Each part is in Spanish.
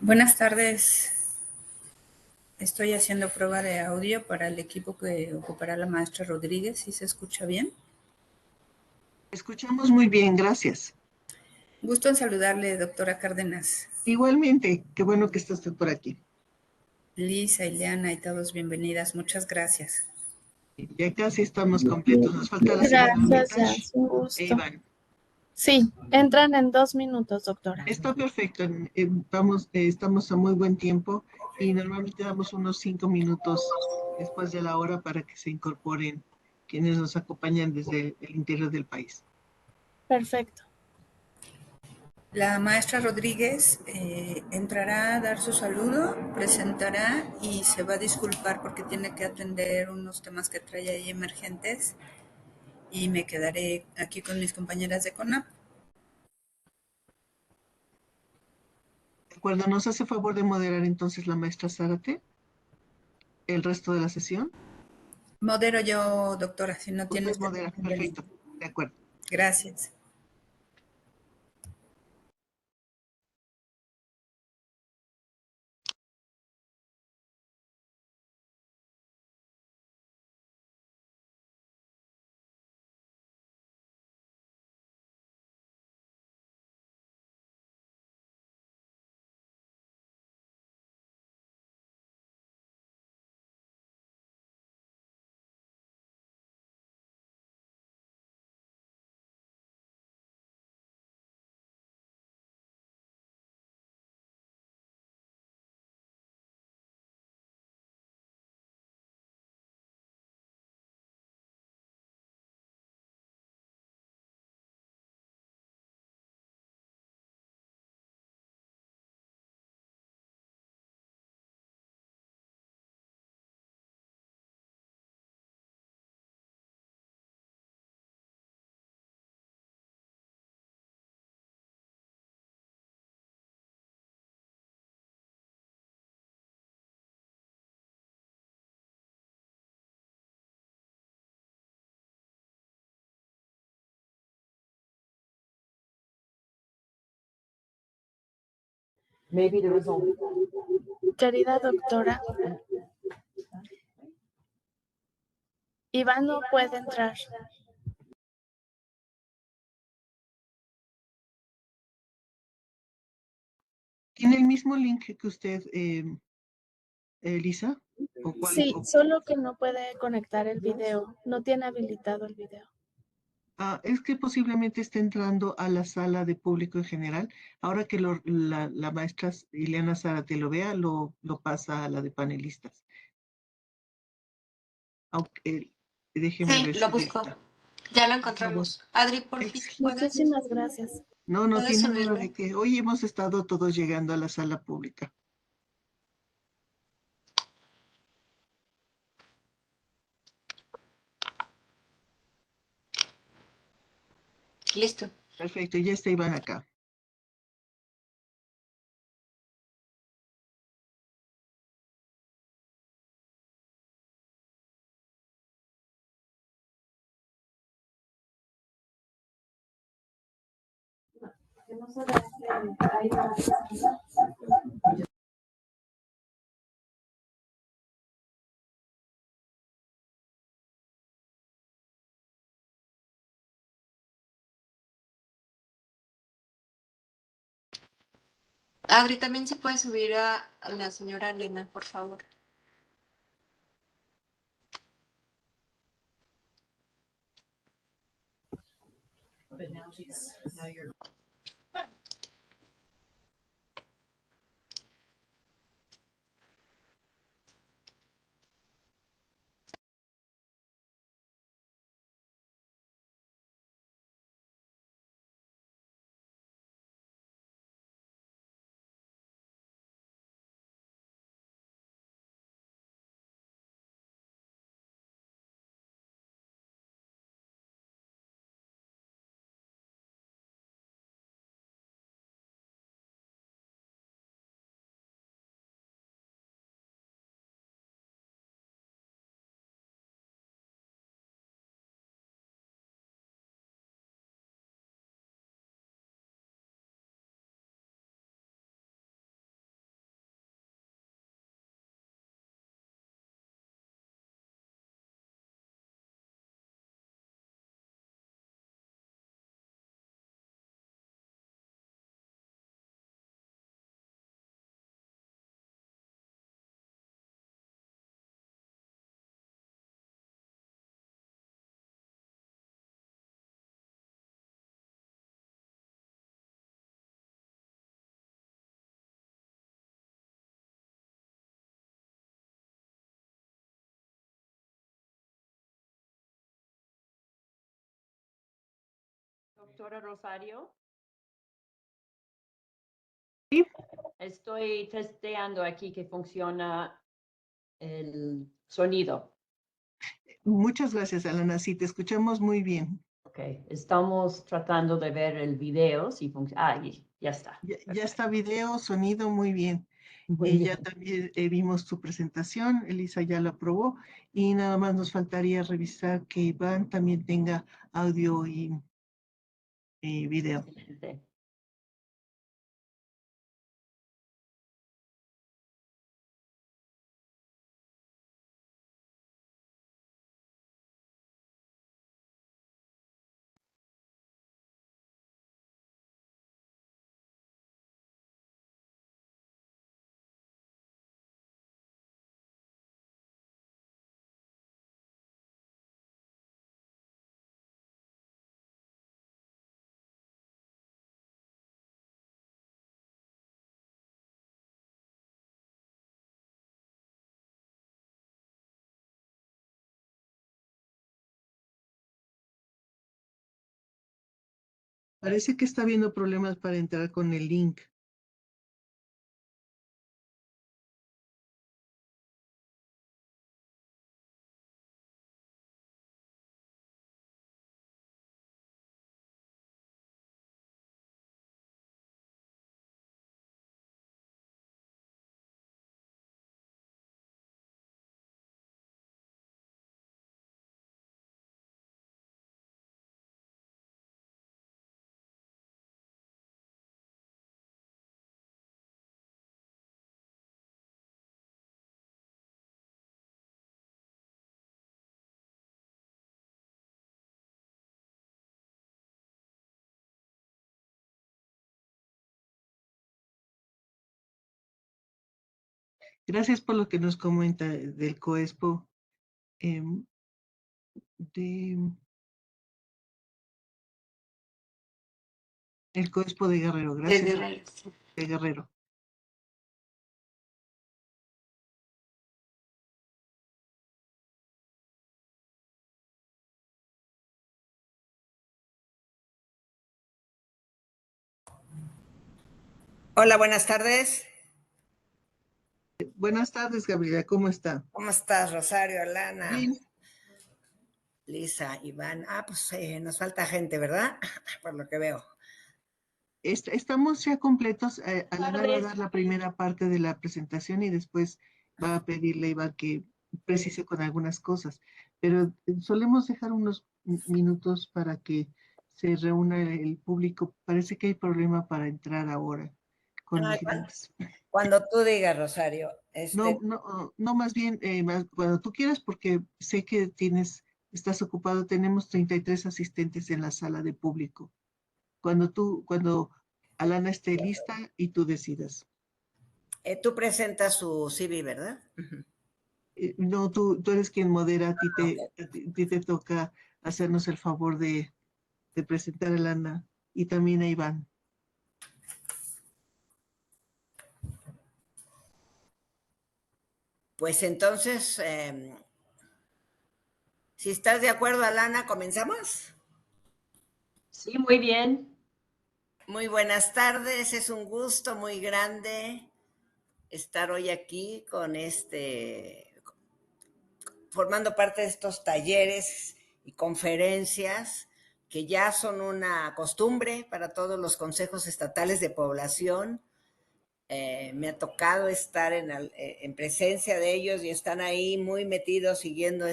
Buenas tardes. Estoy haciendo prueba de audio para el equipo que ocupará la maestra Rodríguez. ¿Sí se escucha bien? Escuchamos muy bien, gracias. Gusto en saludarle, doctora Cárdenas. Igualmente, qué bueno que estás tú por aquí. Lisa, Ileana y todos bienvenidas. Muchas gracias. Ya casi estamos completos. Nos falta la señora Gracias, Anita es un e gusto. Iván. Sí, entran en 2 minutos, doctora. Está perfecto. Estamos a muy buen tiempo y normalmente damos unos 5 minutos después de la hora para que se incorporen quienes nos acompañan desde el interior del país. Perfecto. La maestra Rodríguez entrará a dar su saludo, presentará y se va a disculpar porque tiene que atender unos temas que trae ahí emergentes y me quedaré aquí con mis compañeras de CONAP. De acuerdo, ¿nos hace favor de moderar entonces la maestra Zárate el resto de la sesión? Modero yo, doctora, si no tiene Usted usted modera, inconveniente. perfecto, de acuerdo. Gracias. Querida doctora, Iván no puede entrar. ¿Tiene el mismo link que usted, Elisa? ¿O cuál? Sí, solo que no puede conectar el video. No tiene habilitado el video. Es que posiblemente esté entrando a la sala de público en general. Ahora que la maestra Ileana Zárate lo vea, lo pasa a la de panelistas. Aunque, déjeme Sí, ver lo si busco. está. Ya lo Por favor. encontramos. Adri, por fin, Muchísimas gracias. No, no puedes tiene nada subirlo. de que hoy hemos estado todos llegando a la sala pública. Listo. Perfecto, ya está Iván acá. Adri, también se puede subir a la señora Elena, por favor. Doctora Rosario. Sí. Estoy testeando aquí que funciona el sonido. Muchas gracias, Alana. Sí, te escuchamos muy bien. Ok, estamos tratando de ver el video, si funciona. Ah, ya está. Ya está video, sonido, muy bien. Muy Ya bien. también vimos tu presentación, Elisa ya la aprobó y nada más nos faltaría revisar que Iván también tenga audio y video. Excelente. Parece que está habiendo problemas para entrar con el link. Gracias por lo que nos comenta del COESPO el COESPO de Guerrero. De Gracias, Guerrero. Sí. de Guerrero. Hola, buenas tardes. Buenas tardes, Gabriela, ¿cómo está? ¿Cómo estás, Rosario, Alana, Bien. Lisa, Iván? Pues nos falta gente, ¿verdad? Por lo que veo. Estamos ya completos. Alana va a Tardes. dar la primera parte de la presentación y después va a pedirle a Iván que precise con algunas cosas. Pero solemos dejar unos minutos para que se reúna el público. Parece que hay problema para entrar ahora con Ah, los links. cuando tú digas, Rosario. No, más bien, cuando tú quieras, porque sé que estás ocupado, tenemos 33 asistentes en la sala de público. Cuando Alana esté lista y tú decidas. Tú presentas su CV, ¿verdad? No, tú eres quien modera, Ok. a ti te toca hacernos el favor de presentar a Alana y también a Iván. Pues entonces, si estás de acuerdo, Alana, ¿comenzamos? Sí, muy bien. Muy buenas tardes, es un gusto muy grande estar hoy aquí formando parte de estos talleres y conferencias que ya son una costumbre para todos los consejos estatales de población. Me ha tocado estar en presencia de ellos y están ahí muy metidos siguiendo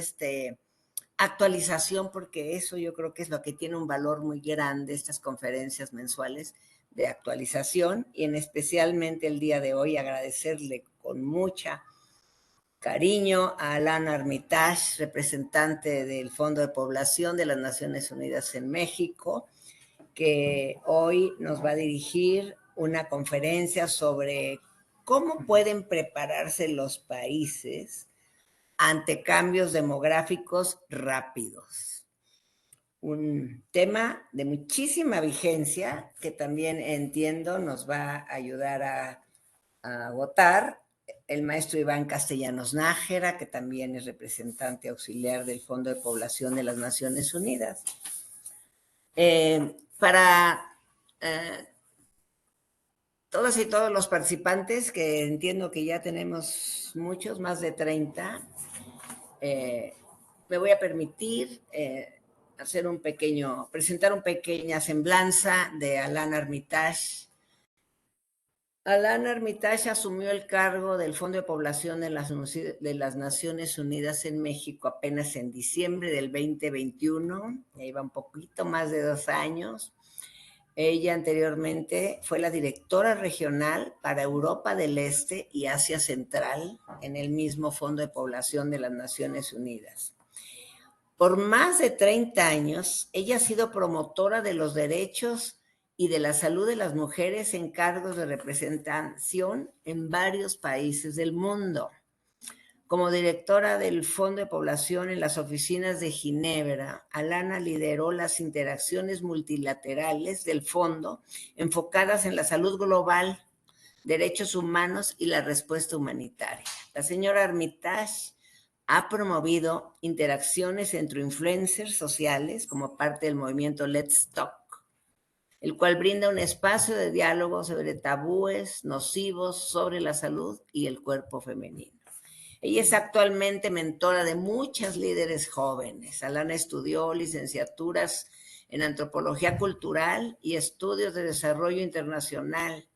actualización, porque eso yo creo que es lo que tiene un valor muy grande, estas conferencias mensuales de actualización, y en especialmente el día de hoy agradecerle con mucha cariño a Alana Armitage, representante del Fondo de Población de las Naciones Unidas en México, que hoy nos va a dirigir una conferencia sobre cómo pueden prepararse los países ante cambios demográficos rápidos. Un tema de muchísima vigencia que también entiendo nos va a ayudar a agotar el maestro Iván Castellanos Nájera, que también es representante auxiliar del Fondo de Población de las Naciones Unidas. para todas y todos los participantes, que entiendo que ya tenemos muchos, más de 30, me voy a permitir presentar una pequeña semblanza de Alain Armitage. Alain Armitage asumió el cargo del Fondo de Población de las Naciones Unidas en México apenas en diciembre del 2021, ya iba un poquito más de 2 años. Ella anteriormente fue la directora regional para Europa del Este y Asia Central en el mismo Fondo de Población de las Naciones Unidas. Por más de 30 años, ella ha sido promotora de los derechos y de la salud de las mujeres en cargos de representación en varios países del mundo. Como directora del Fondo de Población en las oficinas de Ginebra, Alana lideró las interacciones multilaterales del fondo enfocadas en la salud global, derechos humanos y la respuesta humanitaria. La señora Armitage ha promovido interacciones entre influencers sociales como parte del movimiento Let's Talk, el cual brinda un espacio de diálogo sobre tabúes nocivos sobre la salud y el cuerpo femenino. Ella es actualmente mentora de muchas líderes jóvenes. Alana estudió licenciaturas en Antropología Cultural y Estudios de Desarrollo Internacional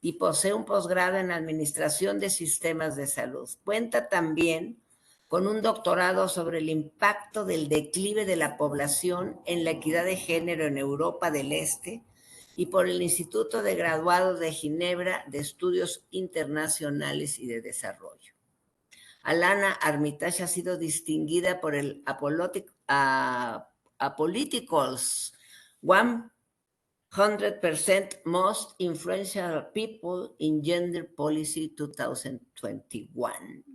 y posee un posgrado en Administración de Sistemas de Salud. Cuenta también con un doctorado sobre el impacto del declive de la población en la equidad de género en Europa del Este y por el Instituto de Graduados de Ginebra de Estudios Internacionales y de Desarrollo. Alana Armitage ha sido distinguida por el Apolitical's 100% Most Influential People in Gender Policy 2021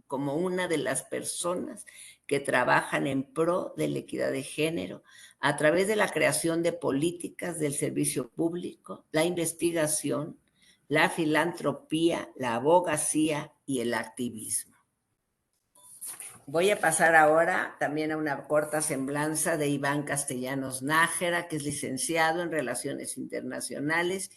como una de las personas que trabajan en pro de la equidad de género a través de la creación de políticas del servicio público, la investigación, la filantropía, la abogacía y el activismo. Voy a pasar ahora también a una corta semblanza de Iván Castellanos Nájera, que es licenciado en Relaciones Internacionales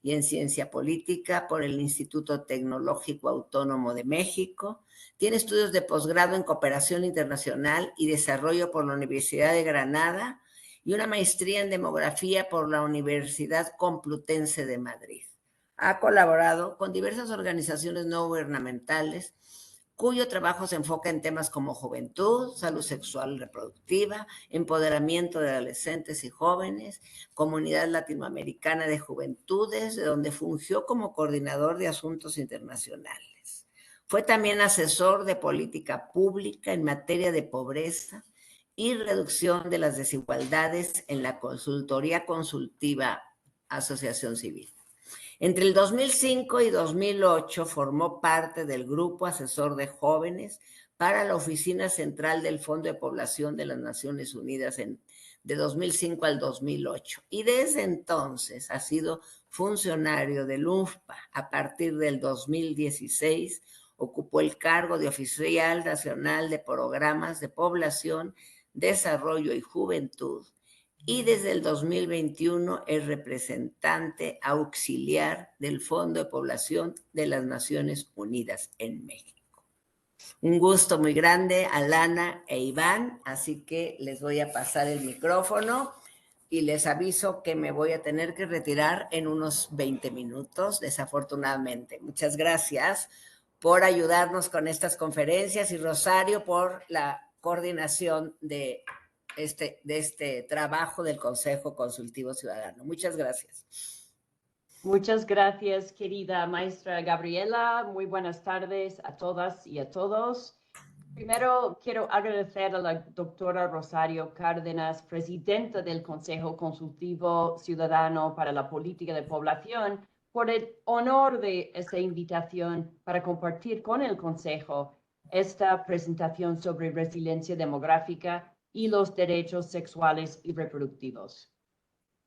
y en Ciencia Política por el Instituto Tecnológico Autónomo de México. Tiene estudios de posgrado en Cooperación Internacional y Desarrollo por la Universidad de Granada y una maestría en Demografía por la Universidad Complutense de Madrid. Ha colaborado con diversas organizaciones no gubernamentales, cuyo trabajo se enfoca en temas como juventud, salud sexual y reproductiva, empoderamiento de adolescentes y jóvenes, Comunidad Latinoamericana de Juventudes, de donde fungió como coordinador de asuntos internacionales. Fue también asesor de política pública en materia de pobreza y reducción de las desigualdades en la consultoría consultiva Asociación Civil. Entre el 2005 y 2008 formó parte del Grupo Asesor de Jóvenes para la Oficina Central del Fondo de Población de las Naciones Unidas de 2005 al 2008. Y desde entonces ha sido funcionario del UNFPA. A partir del 2016 ocupó el cargo de Oficial Nacional de Programas de Población, Desarrollo y Juventud. Y desde el 2021 es representante auxiliar del Fondo de Población de las Naciones Unidas en México. Un gusto muy grande, Alana e Iván, así que les voy a pasar el micrófono y les aviso que me voy a tener que retirar en unos 20 minutos, desafortunadamente. Muchas gracias por ayudarnos con estas conferencias y Rosario por la coordinación de este trabajo del Consejo Consultivo Ciudadano. Muchas gracias. Muchas gracias, querida maestra Gabriela. Muy buenas tardes a todas y a todos. Primero, quiero agradecer a la doctora Rosario Cárdenas, presidenta del Consejo Consultivo Ciudadano para la Política de Población, por el honor de esta invitación para compartir con el Consejo esta presentación sobre resiliencia demográfica y los derechos sexuales y reproductivos.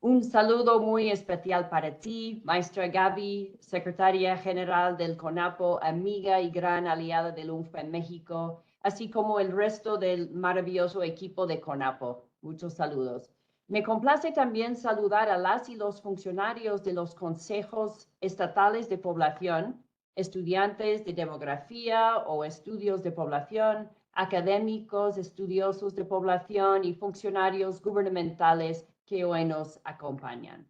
Un saludo muy especial para ti, maestra Gaby, secretaria general del CONAPO, amiga y gran aliada del UNFPA en México, así como el resto del maravilloso equipo de CONAPO. Muchos saludos. Me complace también saludar a las y los funcionarios de los consejos estatales de población, estudiantes de demografía o estudios de población, académicos, estudiosos de población y funcionarios gubernamentales que hoy nos acompañan.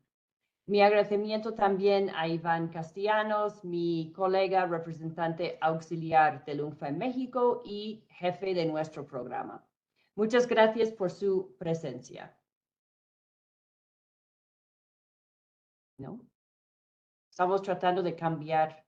Mi agradecimiento también a Iván Castellanos, mi colega representante auxiliar del UNFPA en México y jefe de nuestro programa. Muchas gracias por su presencia. ¿No? Estamos tratando de cambiar.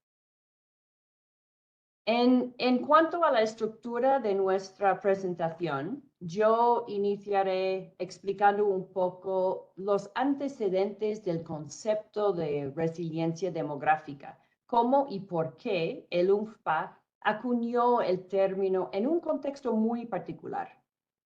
En cuanto a la estructura de nuestra presentación, yo iniciaré explicando un poco los antecedentes del concepto de resiliencia demográfica, cómo y por qué el UNFPA acuñó el término en un contexto muy particular.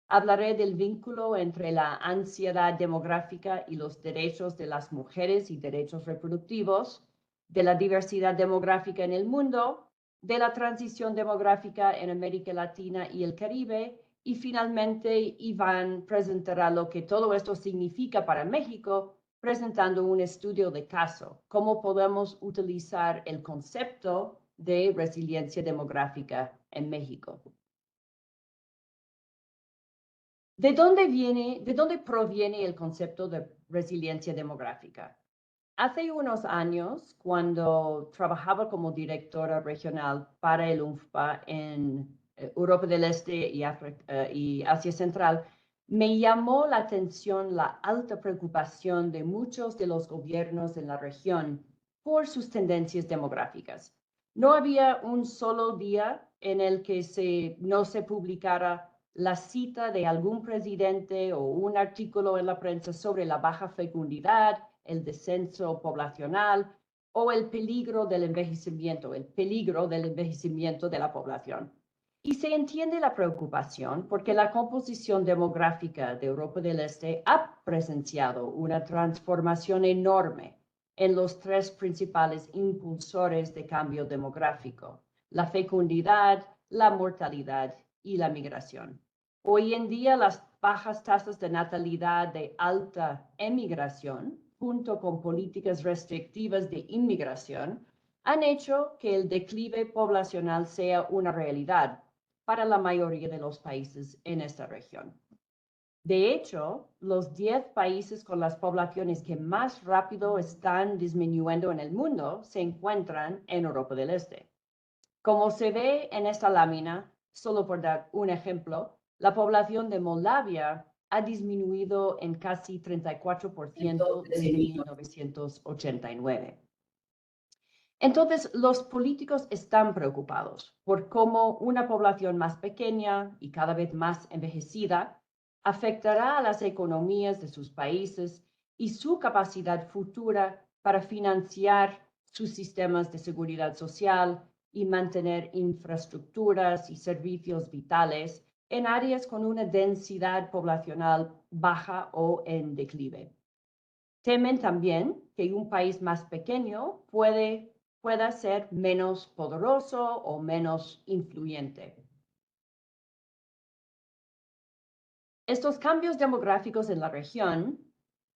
Hablaré del vínculo entre la ansiedad demográfica y los derechos de las mujeres y derechos reproductivos, de la diversidad demográfica en el mundo, de la transición demográfica en América Latina y el Caribe, y finalmente Iván presentará lo que todo esto significa para México, presentando un estudio de caso, cómo podemos utilizar el concepto de resiliencia demográfica en México. ¿De dónde proviene el concepto de resiliencia demográfica? Hace unos años, cuando trabajaba como directora regional para el UNFPA en Europa del Este y Asia Central, me llamó la atención la alta preocupación de muchos de los gobiernos en la región por sus tendencias demográficas. No había un solo día en el que no se publicara la cita de algún presidente o un artículo en la prensa sobre la baja fecundidad, el descenso poblacional o el peligro del envejecimiento de la población. Y se entiende la preocupación porque la composición demográfica de Europa del Este ha presenciado una transformación enorme en los tres principales impulsores de cambio demográfico: la fecundidad, la mortalidad y la migración. Hoy en día, las bajas tasas de natalidad de alta emigración, junto con políticas restrictivas de inmigración, han hecho que el declive poblacional sea una realidad para la mayoría de los países en esta región. De hecho, los 10 países con las poblaciones que más rápido están disminuyendo en el mundo se encuentran en Europa del Este. Como se ve en esta lámina, solo por dar un ejemplo, la población de Moldavia ha disminuido en casi 34% desde 1989. Entonces, los políticos están preocupados por cómo una población más pequeña y cada vez más envejecida afectará a las economías de sus países y su capacidad futura para financiar sus sistemas de seguridad social y mantener infraestructuras y servicios vitales en áreas con una densidad poblacional baja o en declive. Temen también que un país más pequeño pueda ser menos poderoso o menos influyente. Estos cambios demográficos en la región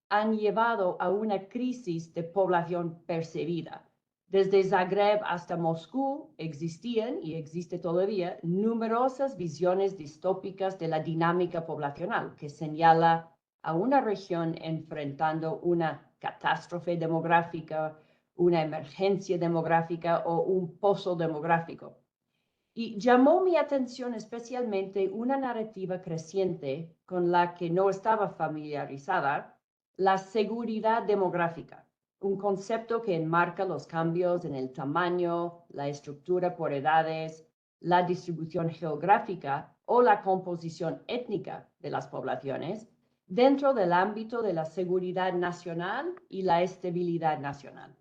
han llevado a una crisis de población percibida. Desde Zagreb hasta Moscú existían, y existe todavía, numerosas visiones distópicas de la dinámica poblacional que señala a una región enfrentando una catástrofe demográfica, una emergencia demográfica o un pozo demográfico. Y llamó mi atención especialmente una narrativa creciente con la que no estaba familiarizada: la seguridad demográfica, un concepto que enmarca los cambios en el tamaño, la estructura por edades, la distribución geográfica o la composición étnica de las poblaciones dentro del ámbito de la seguridad nacional y la estabilidad nacional.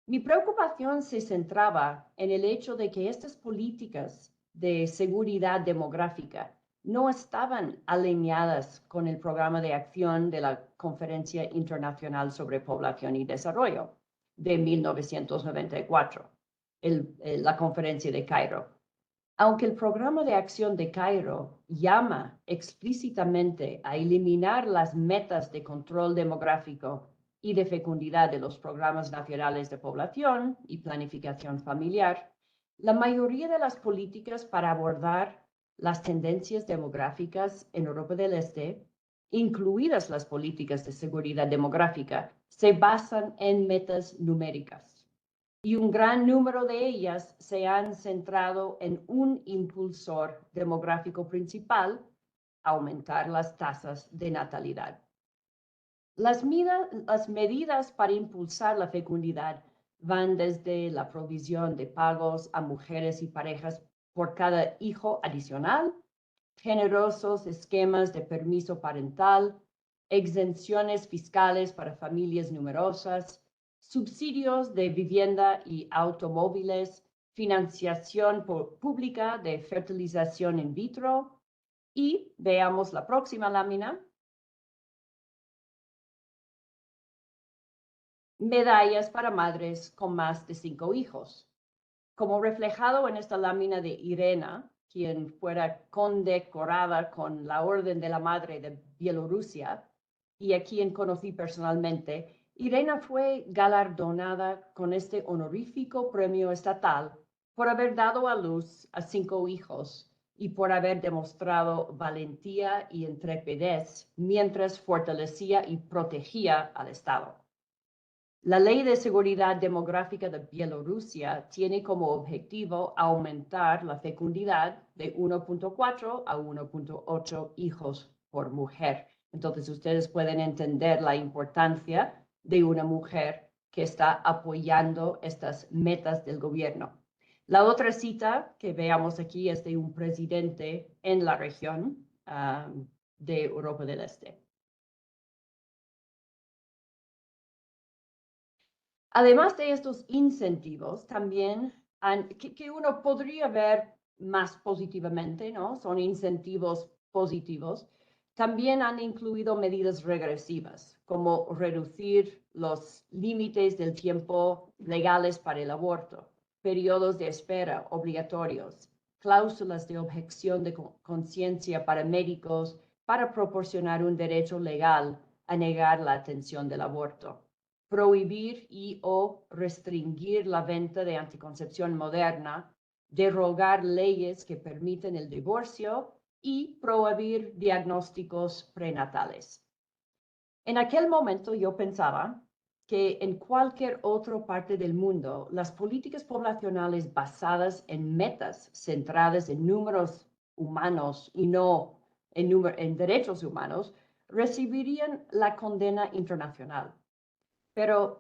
Mi preocupación se centraba en el hecho de que estas políticas de seguridad demográfica no estaban alineadas con el programa de acción de la Conferencia Internacional sobre Población y Desarrollo de 1994, la Conferencia de Cairo. Aunque el Programa de Acción de Cairo llama explícitamente a eliminar las metas de control demográfico y de fecundidad de los programas nacionales de población y planificación familiar, la mayoría de las políticas para abordar las tendencias demográficas en Europa del Este, incluidas las políticas de seguridad demográfica, se basan en metas numéricas. Y un gran número de ellas se han centrado en un impulsor demográfico principal, aumentar las tasas de natalidad. Las medidas para impulsar la fecundidad van desde la provisión de pagos a mujeres y parejas por cada hijo adicional, generosos esquemas de permiso parental, exenciones fiscales para familias numerosas, subsidios de vivienda y automóviles, financiación pública de fertilización in vitro y veamos la próxima lámina. Medallas para madres con más de 5 hijos. Como reflejado en esta lámina de Irena, quien fuera condecorada con la Orden de la Madre de Bielorrusia, y a quien conocí personalmente, Irena fue galardonada con este honorífico premio estatal por haber dado a luz a 5 hijos y por haber demostrado valentía y intrepidez mientras fortalecía y protegía al Estado. La Ley de Seguridad Demográfica de Bielorrusia tiene como objetivo aumentar la fecundidad de 1.4 a 1.8 hijos por mujer. Entonces, ustedes pueden entender la importancia de una mujer que está apoyando estas metas del gobierno. La otra cita que veamos aquí es de un presidente en la región de Europa del Este. Además de estos incentivos, también que uno podría ver más positivamente, ¿no? Son incentivos positivos. También han incluido medidas regresivas, como reducir los límites del tiempo legales para el aborto, periodos de espera obligatorios, cláusulas de objeción de conciencia para médicos para proporcionar un derecho legal a negar la atención del aborto, prohibir y o restringir la venta de anticoncepción moderna, derogar leyes que permiten el divorcio y prohibir diagnósticos prenatales. En aquel momento yo pensaba que en cualquier otra parte del mundo, las políticas poblacionales basadas en metas centradas en números humanos y no en derechos humanos recibirían la condena internacional. Pero,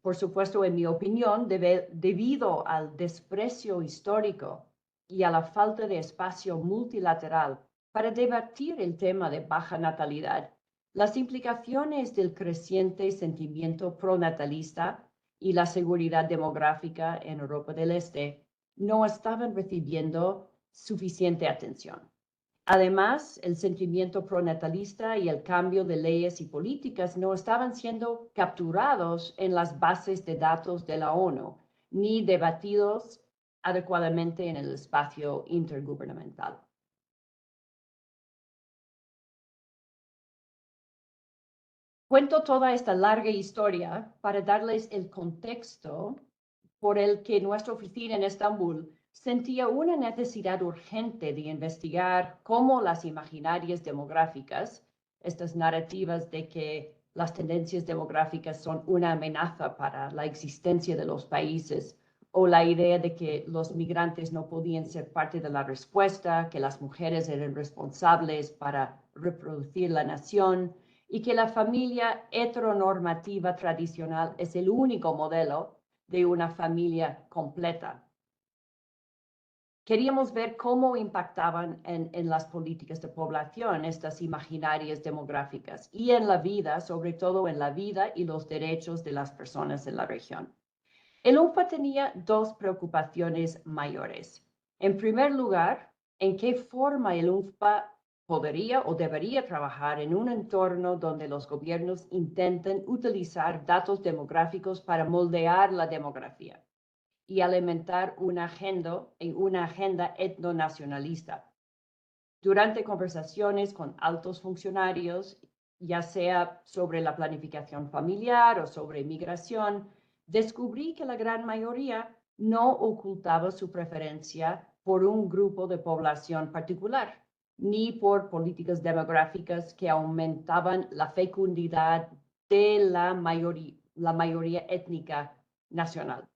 por supuesto, en mi opinión, debido al desprecio histórico y a la falta de espacio multilateral para debatir el tema de baja natalidad, las implicaciones del creciente sentimiento pronatalista y la seguridad demográfica en Europa del Este no estaban recibiendo suficiente atención. Además, el sentimiento pronatalista y el cambio de leyes y políticas no estaban siendo capturados en las bases de datos de la ONU, ni debatidos adecuadamente en el espacio intergubernamental. Cuento toda esta larga historia para darles el contexto por el que nuestra oficina en Estambul sentía una necesidad urgente de investigar cómo las imaginarias demográficas, estas narrativas de que las tendencias demográficas son una amenaza para la existencia de los países, o la idea de que los migrantes no podían ser parte de la respuesta, que las mujeres eran responsables para reproducir la nación y que la familia heteronormativa tradicional es el único modelo de una familia completa. Queríamos ver cómo impactaban en las políticas de población estas imaginarias demográficas y en la vida, sobre todo en la vida y los derechos de las personas en la región. El UNFPA tenía dos preocupaciones mayores. En primer lugar, ¿en qué forma el UNFPA podría o debería trabajar en un entorno donde los gobiernos intenten utilizar datos demográficos para moldear la demografía? y alimentar una agenda etnonacionalista. Durante conversaciones con altos funcionarios, ya sea sobre la planificación familiar o sobre migración, descubrí que la gran mayoría no ocultaba su preferencia por un grupo de población particular, ni por políticas demográficas que aumentaban la fecundidad de la mayoría étnica nacional.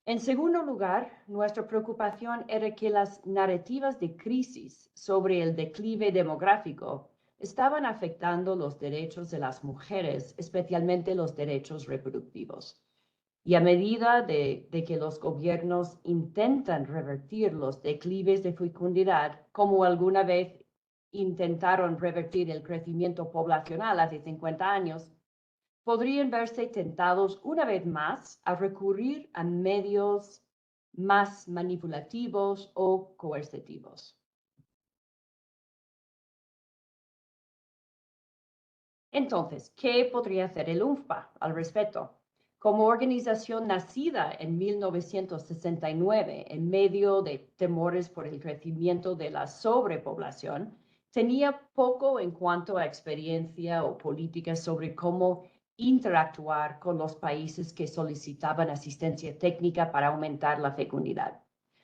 En segundo lugar, nuestra preocupación era que las narrativas de crisis sobre el declive demográfico estaban afectando los derechos de las mujeres, especialmente los derechos reproductivos. Y a medida de que los gobiernos intentan revertir los declives de fecundidad, como alguna vez intentaron revertir el crecimiento poblacional hace 50 años, podrían verse tentados una vez más a recurrir a medios más manipulativos o coercitivos. Entonces, ¿qué podría hacer el UNFPA al respecto? Como organización nacida en 1969 en medio de temores por el crecimiento de la sobrepoblación, tenía poco en cuanto a experiencia o políticas sobre cómo interactuar con los países que solicitaban asistencia técnica para aumentar la fecundidad.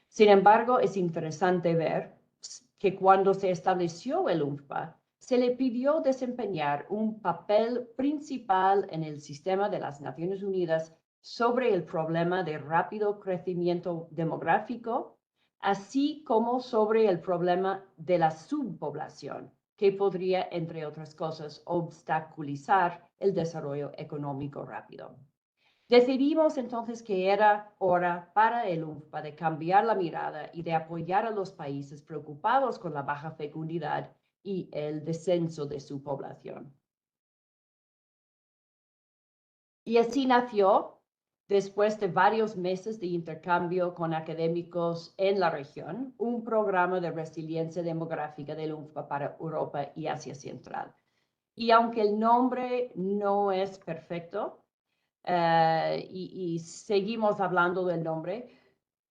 Sin embargo, es interesante ver que cuando se estableció el UNFPA, se le pidió desempeñar un papel principal en el sistema de las Naciones Unidas sobre el problema de rápido crecimiento demográfico, así como sobre el problema de la subpoblación, que podría, entre otras cosas, obstaculizar el desarrollo económico rápido. Decidimos entonces que era hora para el UNFPA de cambiar la mirada y de apoyar a los países preocupados con la baja fecundidad y el descenso de su población. Y así nació, después de varios meses de intercambio con académicos en la región, un programa de resiliencia demográfica del UNFPA para Europa y Asia Central. Y aunque el nombre no es perfecto, y seguimos hablando del nombre,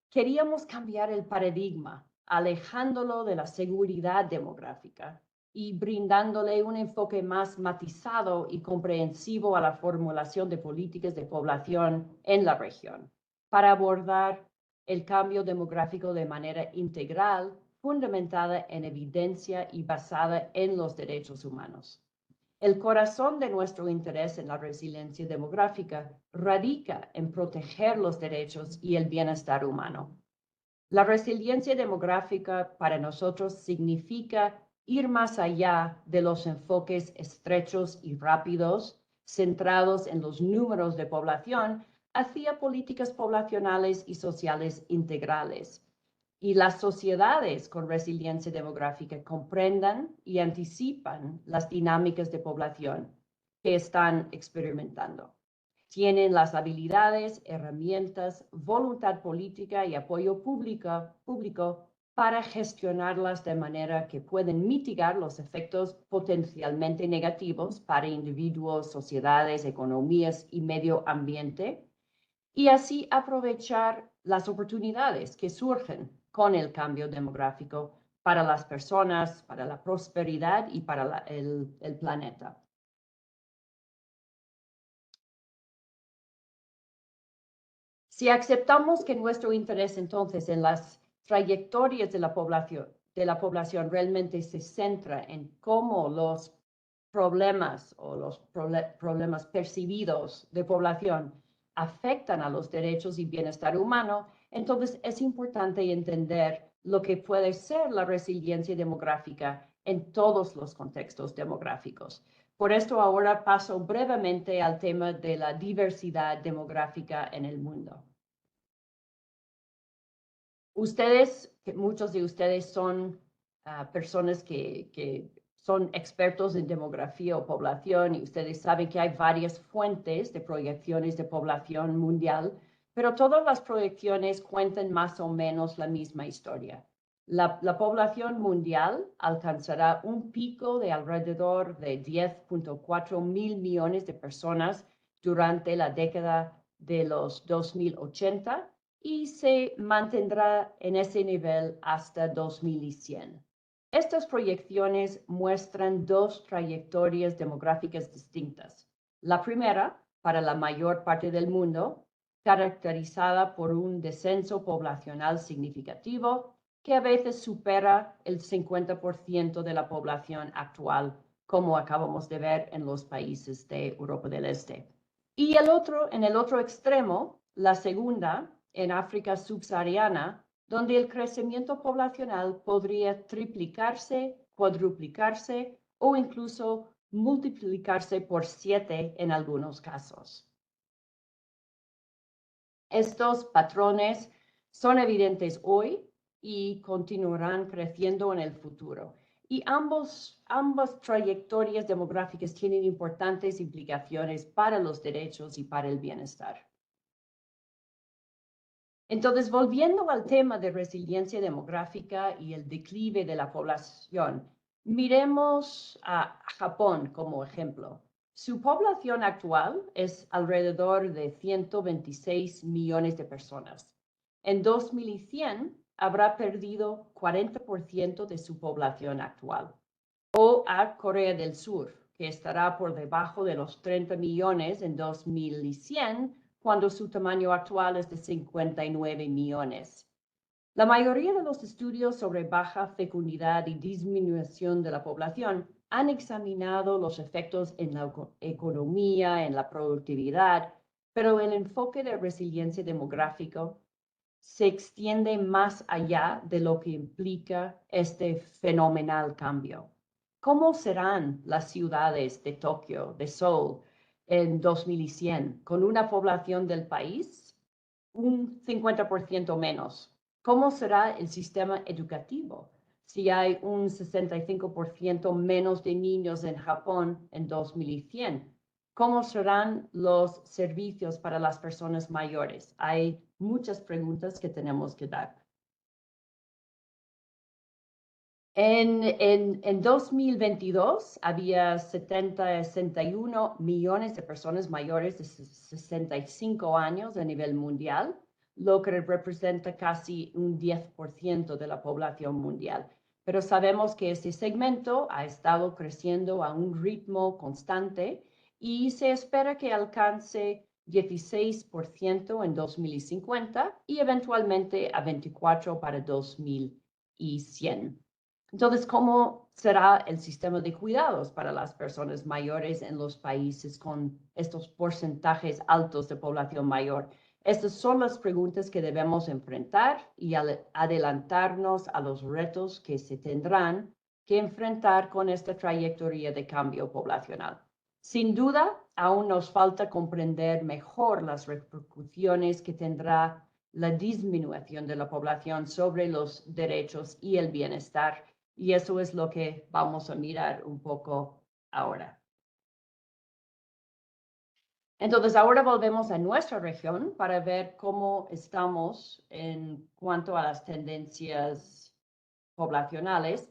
queríamos cambiar el paradigma, alejándolo de la seguridad demográfica y brindándole un enfoque más matizado y comprensivo a la formulación de políticas de población en la región, para abordar el cambio demográfico de manera integral, fundamentada en evidencia y basada en los derechos humanos. El corazón de nuestro interés en la resiliencia demográfica radica en proteger los derechos y el bienestar humano. La resiliencia demográfica para nosotros significa ir más allá de los enfoques estrechos y rápidos, centrados en los números de población, hacia políticas poblacionales y sociales integrales. Y las sociedades con resiliencia demográfica comprendan y anticipan las dinámicas de población que están experimentando. Tienen las habilidades, herramientas, voluntad política y apoyo público para gestionarlas de manera que pueden mitigar los efectos potencialmente negativos para individuos, sociedades, economías y medio ambiente, y así aprovechar las oportunidades que surgen con el cambio demográfico para las personas, para la prosperidad y para el planeta. Si aceptamos que nuestro interés entonces en las trayectorias de la población realmente se centra en cómo los problemas o los problemas percibidos de población afectan a los derechos y bienestar humano, entonces es importante entender lo que puede ser la resiliencia demográfica en todos los contextos demográficos. Por esto ahora paso brevemente al tema de la diversidad demográfica en el mundo. Muchos de ustedes son personas que son expertos en demografía o población y ustedes saben que hay varias fuentes de proyecciones de población mundial, pero todas las proyecciones cuentan más o menos la misma historia. La población mundial alcanzará un pico de alrededor de 10.4 mil millones de personas durante la década de los 2080 y se mantendrá en ese nivel hasta 2100. Estas proyecciones muestran dos trayectorias demográficas distintas. La primera, para la mayor parte del mundo, caracterizada por un descenso poblacional significativo que a veces supera el 50% de la población actual, como acabamos de ver en los países de Europa del Este. Y en el otro extremo, la segunda, en África subsahariana, donde el crecimiento poblacional podría triplicarse, cuadruplicarse o incluso multiplicarse por 7 en algunos casos. Estos patrones son evidentes hoy y continuarán creciendo en el futuro. Y ambas trayectorias demográficas tienen importantes implicaciones para los derechos y para el bienestar. Entonces, volviendo al tema de resiliencia demográfica y el declive de la población, miremos a Japón como ejemplo. Su población actual es alrededor de 126 millones de personas. En 2100 habrá perdido 40% de su población actual. O a Corea del Sur, que estará por debajo de los 30 millones en 2100, cuando su tamaño actual es de 59 millones. La mayoría de los estudios sobre baja fecundidad y disminución de la población han examinado los efectos en la economía, en la productividad, pero el enfoque de resiliencia demográfica se extiende más allá de lo que implica este fenomenal cambio. ¿Cómo serán las ciudades de Tokio, de Seúl, en 2100, con una población del país un 50% menos? ¿Cómo será el sistema educativo si hay un 65% menos de niños en Japón en 2100? ¿Cómo serán los servicios para las personas mayores? Hay muchas preguntas que tenemos que dar. En 2022 había 61 millones de personas mayores de 65 años a nivel mundial, lo que representa casi un 10% de la población mundial. Pero sabemos que este segmento ha estado creciendo a un ritmo constante y se espera que alcance 16% en 2050 y eventualmente a 24% para 2100. Entonces, ¿cómo será el sistema de cuidados para las personas mayores en los países con estos porcentajes altos de población mayor? Estas son las preguntas que debemos enfrentar y adelantarnos a los retos que se tendrán que enfrentar con esta trayectoria de cambio poblacional. Sin duda, aún nos falta comprender mejor las repercusiones que tendrá la disminución de la población sobre los derechos y el bienestar. Y eso es lo que vamos a mirar un poco ahora. Entonces, ahora volvemos a nuestra región para ver cómo estamos en cuanto a las tendencias poblacionales.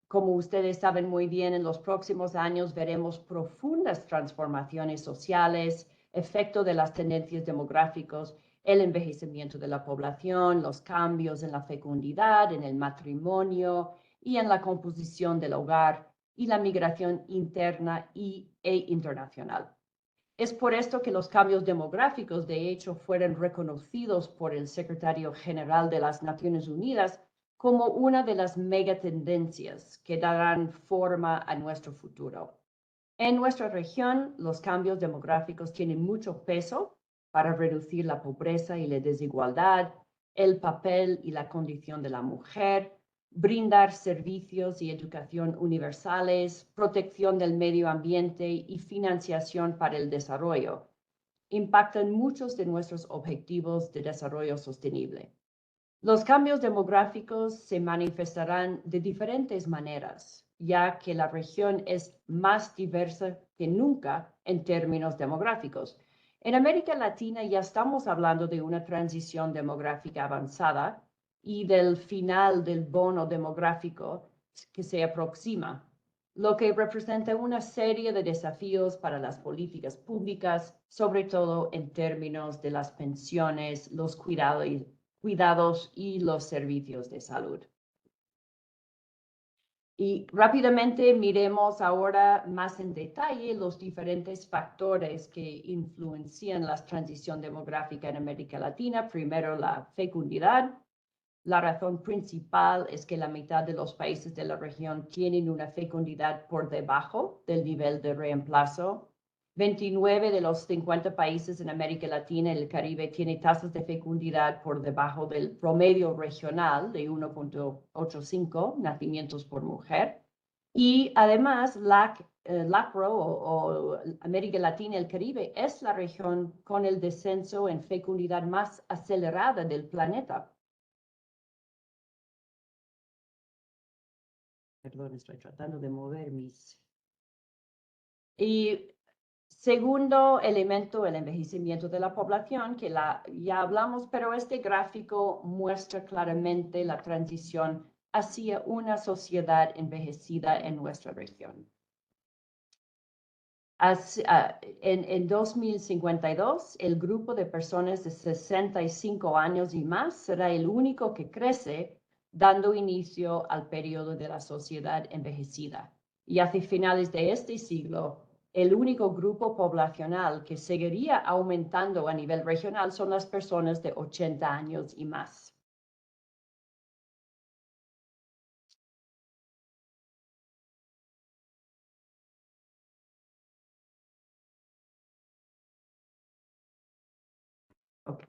Como ustedes saben muy bien, en los próximos años veremos profundas transformaciones sociales, efecto de las tendencias demográficas, el envejecimiento de la población, los cambios en la fecundidad, en el matrimonio y en la composición del hogar y la migración interna e internacional. Es por esto que los cambios demográficos, de hecho, fueron reconocidos por el secretario general de las Naciones Unidas como una de las megatendencias que darán forma a nuestro futuro. En nuestra región, los cambios demográficos tienen mucho peso para reducir la pobreza y la desigualdad, el papel y la condición de la mujer, brindar servicios y educación universales, protección del medio ambiente y financiación para el desarrollo. Impactan muchos de nuestros objetivos de desarrollo sostenible. Los cambios demográficos se manifestarán de diferentes maneras, ya que la región es más diversa que nunca en términos demográficos. En América Latina ya estamos hablando de una transición demográfica avanzada y del final del bono demográfico que se aproxima. lo que representa una serie de desafíos para las políticas públicas, sobre todo en términos de las pensiones, los cuidados y los servicios de salud. Y rápidamente miremos ahora más en detalle los diferentes factores que influencian la transición demográfica en América Latina. Primero, la fecundidad. La razón principal es que la mitad de los países de la región tienen una fecundidad por debajo del nivel de reemplazo. 29 de los 50 países en América Latina y el Caribe tienen tasas de fecundidad por debajo del promedio regional de 1.85 nacimientos por mujer. Y además, LACRO o América Latina y el Caribe es la región con el descenso en fecundidad más acelerada del planeta. Perdón, estoy tratando de mover mis... Y segundo elemento, el envejecimiento de la población, que ya hablamos, pero este gráfico muestra claramente la transición hacia una sociedad envejecida en nuestra región. En 2052, el grupo de personas de 65 años y más será el único que crece, dando inicio al periodo de la sociedad envejecida. Y hacia finales de este siglo, el único grupo poblacional que seguiría aumentando a nivel regional son las personas de 80 años y más. Okay.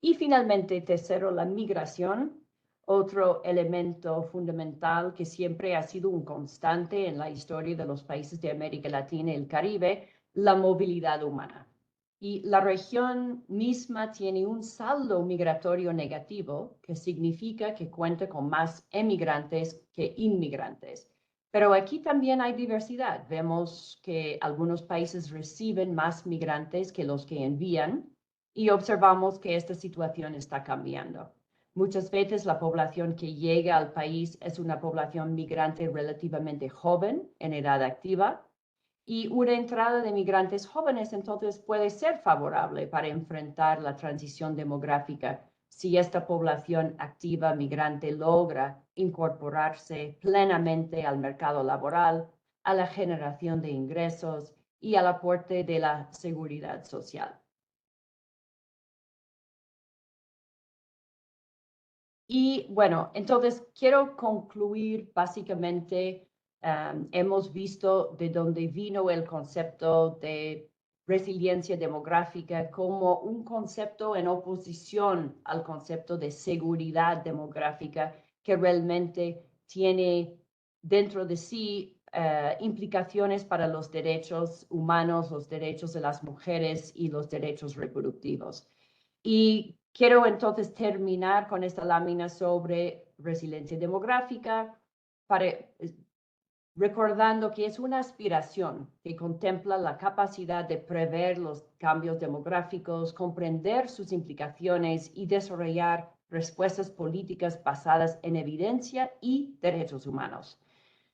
Y finalmente, tercero, la migración. Otro elemento fundamental que siempre ha sido un constante en la historia de los países de América Latina y el Caribe, la movilidad humana. Y la región misma tiene un saldo migratorio negativo, que significa que cuenta con más emigrantes que inmigrantes. Pero aquí también hay diversidad. Vemos que algunos países reciben más migrantes que los que envían y observamos que esta situación está cambiando. Muchas veces la población que llega al país es una población migrante relativamente joven, en edad activa, y una entrada de migrantes jóvenes entonces puede ser favorable para enfrentar la transición demográfica si esta población activa migrante logra incorporarse plenamente al mercado laboral, a la generación de ingresos y al aporte de la seguridad social. Y bueno, entonces quiero concluir básicamente, hemos visto de dónde vino el concepto de resiliencia demográfica como un concepto en oposición al concepto de seguridad demográfica que realmente tiene dentro de sí implicaciones para los derechos humanos, los derechos de las mujeres y los derechos reproductivos. Y quiero entonces terminar con esta lámina sobre resiliencia demográfica, recordando que es una aspiración que contempla la capacidad de prever los cambios demográficos, comprender sus implicaciones y desarrollar respuestas políticas basadas en evidencia y derechos humanos.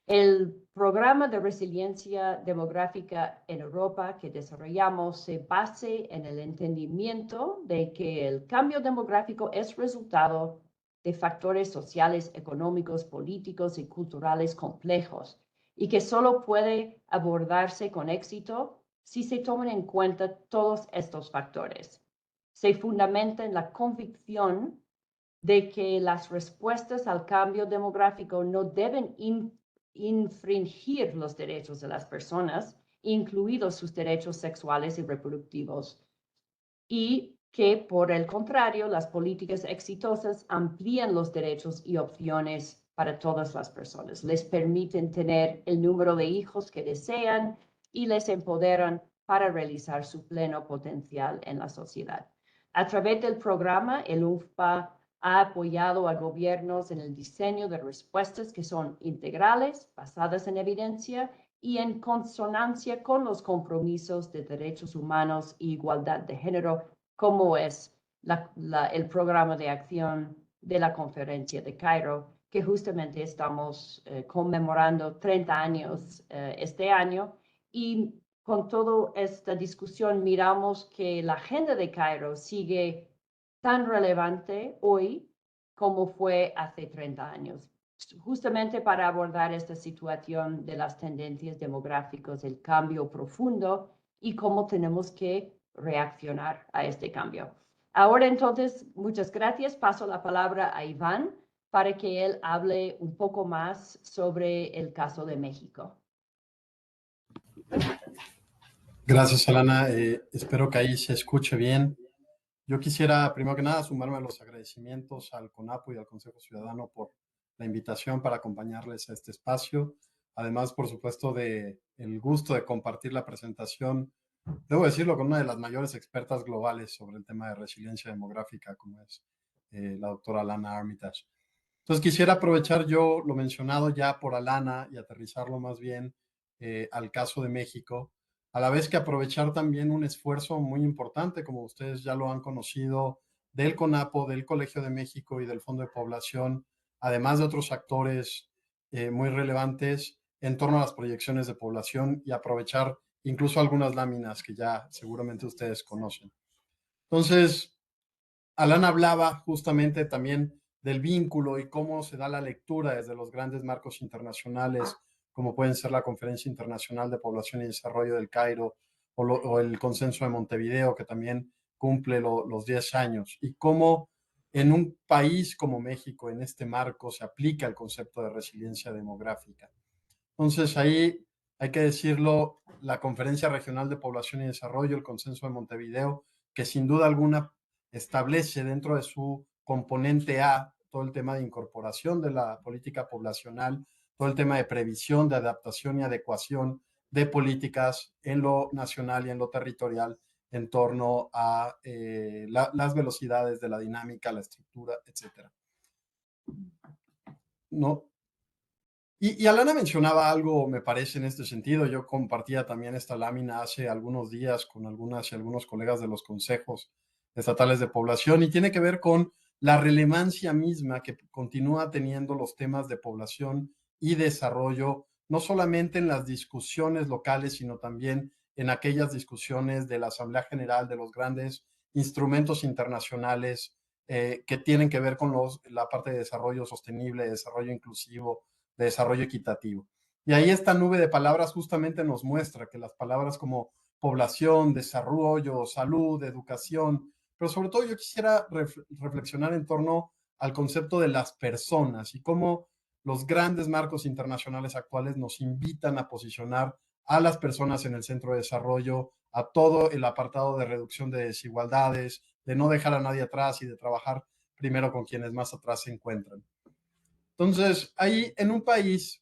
El programa de resiliencia demográfica en Europa que desarrollamos se basa en el entendimiento de que el cambio demográfico es resultado de factores sociales, económicos, políticos y culturales complejos y que solo puede abordarse con éxito si se toman en cuenta todos estos factores. Se fundamenta en la convicción de que las respuestas al cambio demográfico no deben infringir los derechos de las personas, incluidos sus derechos sexuales y reproductivos, y que, por el contrario, las políticas exitosas amplían los derechos y opciones para todas las personas, les permiten tener el número de hijos que desean y les empoderan para realizar su pleno potencial en la sociedad. A través del programa, el UNFPA ha apoyado a gobiernos en el diseño de respuestas que son integrales, basadas en evidencia y en consonancia con los compromisos de derechos humanos e igualdad de género, como es el programa de acción de la Conferencia de Cairo que justamente estamos conmemorando 30 años este año, y con toda esta discusión miramos que la agenda de Cairo sigue tan relevante hoy como fue hace 30 años, justamente para abordar esta situación de las tendencias demográficas, el cambio profundo y cómo tenemos que reaccionar a este cambio. Ahora entonces, muchas gracias. Paso la palabra a Iván para que él hable un poco más sobre el caso de México. Gracias, Alana. Espero que ahí se escuche bien. Yo quisiera, primero que nada, sumarme a los agradecimientos al CONAPO y al Consejo Ciudadano por la invitación para acompañarles a este espacio. Además, por supuesto, de el gusto de compartir la presentación, debo decirlo, con una de las mayores expertas globales sobre el tema de resiliencia demográfica, como es la doctora Alana Armitage. Entonces, quisiera aprovechar yo lo mencionado ya por Alana y aterrizarlo más bien al caso de México, a la vez que aprovechar también un esfuerzo muy importante, como ustedes ya lo han conocido, del CONAPO, del Colegio de México y del Fondo de Población, además de otros actores muy relevantes en torno a las proyecciones de población, y aprovechar incluso algunas láminas que ya seguramente ustedes conocen. Entonces, Alana hablaba justamente también del vínculo y cómo se da la lectura desde los grandes marcos internacionales, como pueden ser la Conferencia Internacional de Población y Desarrollo del Cairo o el Consenso de Montevideo, que también cumple los 10 años, y cómo en un país como México, en este marco, se aplica el concepto de resiliencia demográfica. Entonces, ahí hay que decirlo, la Conferencia Regional de Población y Desarrollo, el Consenso de Montevideo, que sin duda alguna establece dentro de su componente A todo el tema de incorporación de la política poblacional, todo el tema de previsión, de adaptación y adecuación de políticas en lo nacional y en lo territorial en torno a las velocidades de la dinámica, la estructura, etc. No. Y Alana mencionaba algo, me parece, en este sentido. Yo compartía también esta lámina hace algunos días con algunas y algunos colegas de los consejos estatales de población, y tiene que ver con la relevancia misma que continúa teniendo los temas de población y desarrollo, no solamente en las discusiones locales, sino también en aquellas discusiones de la Asamblea General, de los grandes instrumentos internacionales que tienen que ver con la parte de desarrollo sostenible, de desarrollo inclusivo, de desarrollo equitativo. Y ahí esta nube de palabras justamente nos muestra que las palabras como población, desarrollo, salud, educación, pero sobre todo yo quisiera reflexionar en torno al concepto de las personas y cómo los grandes marcos internacionales actuales nos invitan a posicionar a las personas en el centro de desarrollo, a todo el apartado de reducción de desigualdades, de no dejar a nadie atrás y de trabajar primero con quienes más atrás se encuentran. Entonces, ahí en un país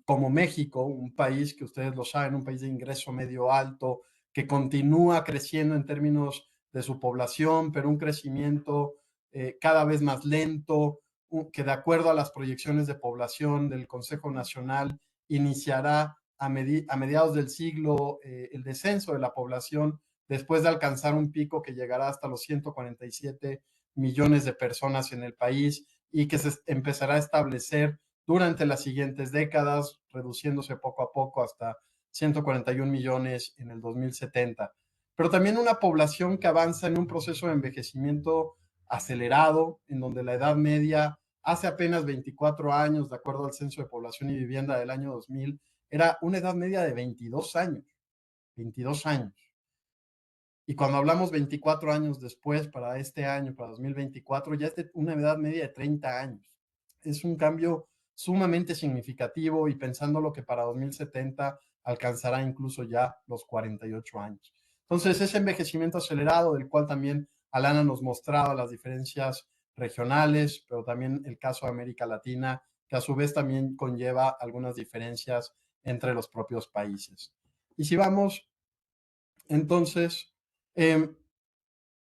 como México, un país que ustedes lo saben, un país de ingreso medio alto, que continúa creciendo en términos de su población, pero un crecimiento cada vez más lento, que de acuerdo a las proyecciones de población del Consejo Nacional iniciará a mediados del siglo el descenso de la población, después de alcanzar un pico que llegará hasta los 147 millones de personas en el país, y que se empezará a establecer durante las siguientes décadas, reduciéndose poco a poco hasta 141 millones en el 2070. Pero también una población que avanza en un proceso de envejecimiento acelerado, en donde la edad media hace apenas 24 años, de acuerdo al Censo de Población y Vivienda del año 2000, era una edad media de 22 años. 22 años. Y cuando hablamos 24 años después, para este año, para 2024, ya es de una edad media de 30 años. Es un cambio sumamente significativo, y pensando lo que para 2070 alcanzará incluso ya los 48 años. Entonces, ese envejecimiento acelerado, del cual también Alana nos mostraba las diferencias regionales, pero también el caso de América Latina, que a su vez también conlleva algunas diferencias entre los propios países. Y si vamos, entonces,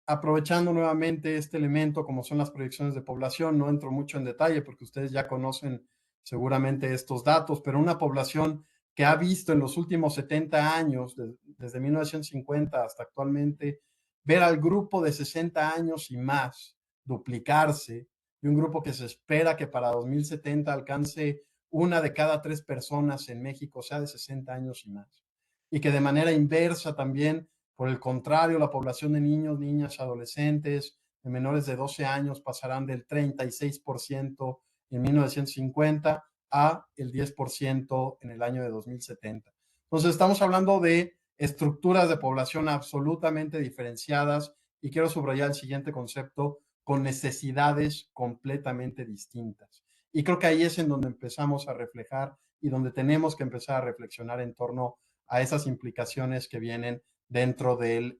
aprovechando nuevamente este elemento, como son las proyecciones de población, no entro mucho en detalle porque ustedes ya conocen seguramente estos datos, pero una población que ha visto en los últimos 70 años, desde 1950 hasta actualmente, ver al grupo de 60 años y más duplicarse, y un grupo que se espera que para 2070 alcance 1 de cada 3 personas en México sea de 60 años y más. Y que de manera inversa también, por el contrario, la población de niños, niñas, adolescentes, de menores de 12 años pasarán del 36% en 1950 a el 10% en el año de 2070. Entonces estamos hablando de estructuras de población absolutamente diferenciadas y quiero subrayar el siguiente concepto, con necesidades completamente distintas. Y creo que ahí es en donde empezamos a reflejar y donde tenemos que empezar a reflexionar en torno a esas implicaciones que vienen dentro de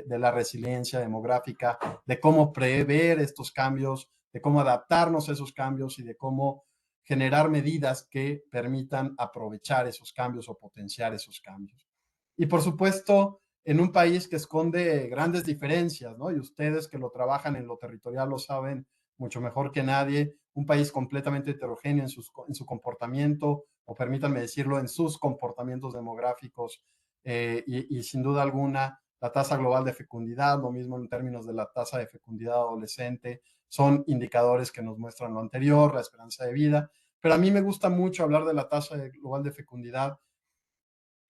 la resiliencia demográfica, de cómo prever estos cambios, de cómo adaptarnos a esos cambios y de cómo generar medidas que permitan aprovechar esos cambios o potenciar esos cambios. Y por supuesto, en un país que esconde grandes diferencias, ¿no? Y ustedes que lo trabajan en lo territorial lo saben mucho mejor que nadie, un país completamente heterogéneo en su comportamiento, o permítanme decirlo, en sus comportamientos demográficos, y sin duda alguna, la tasa global de fecundidad, lo mismo en términos de la tasa de fecundidad adolescente, son indicadores que nos muestran lo anterior, la esperanza de vida, pero a mí me gusta mucho hablar de la tasa global de fecundidad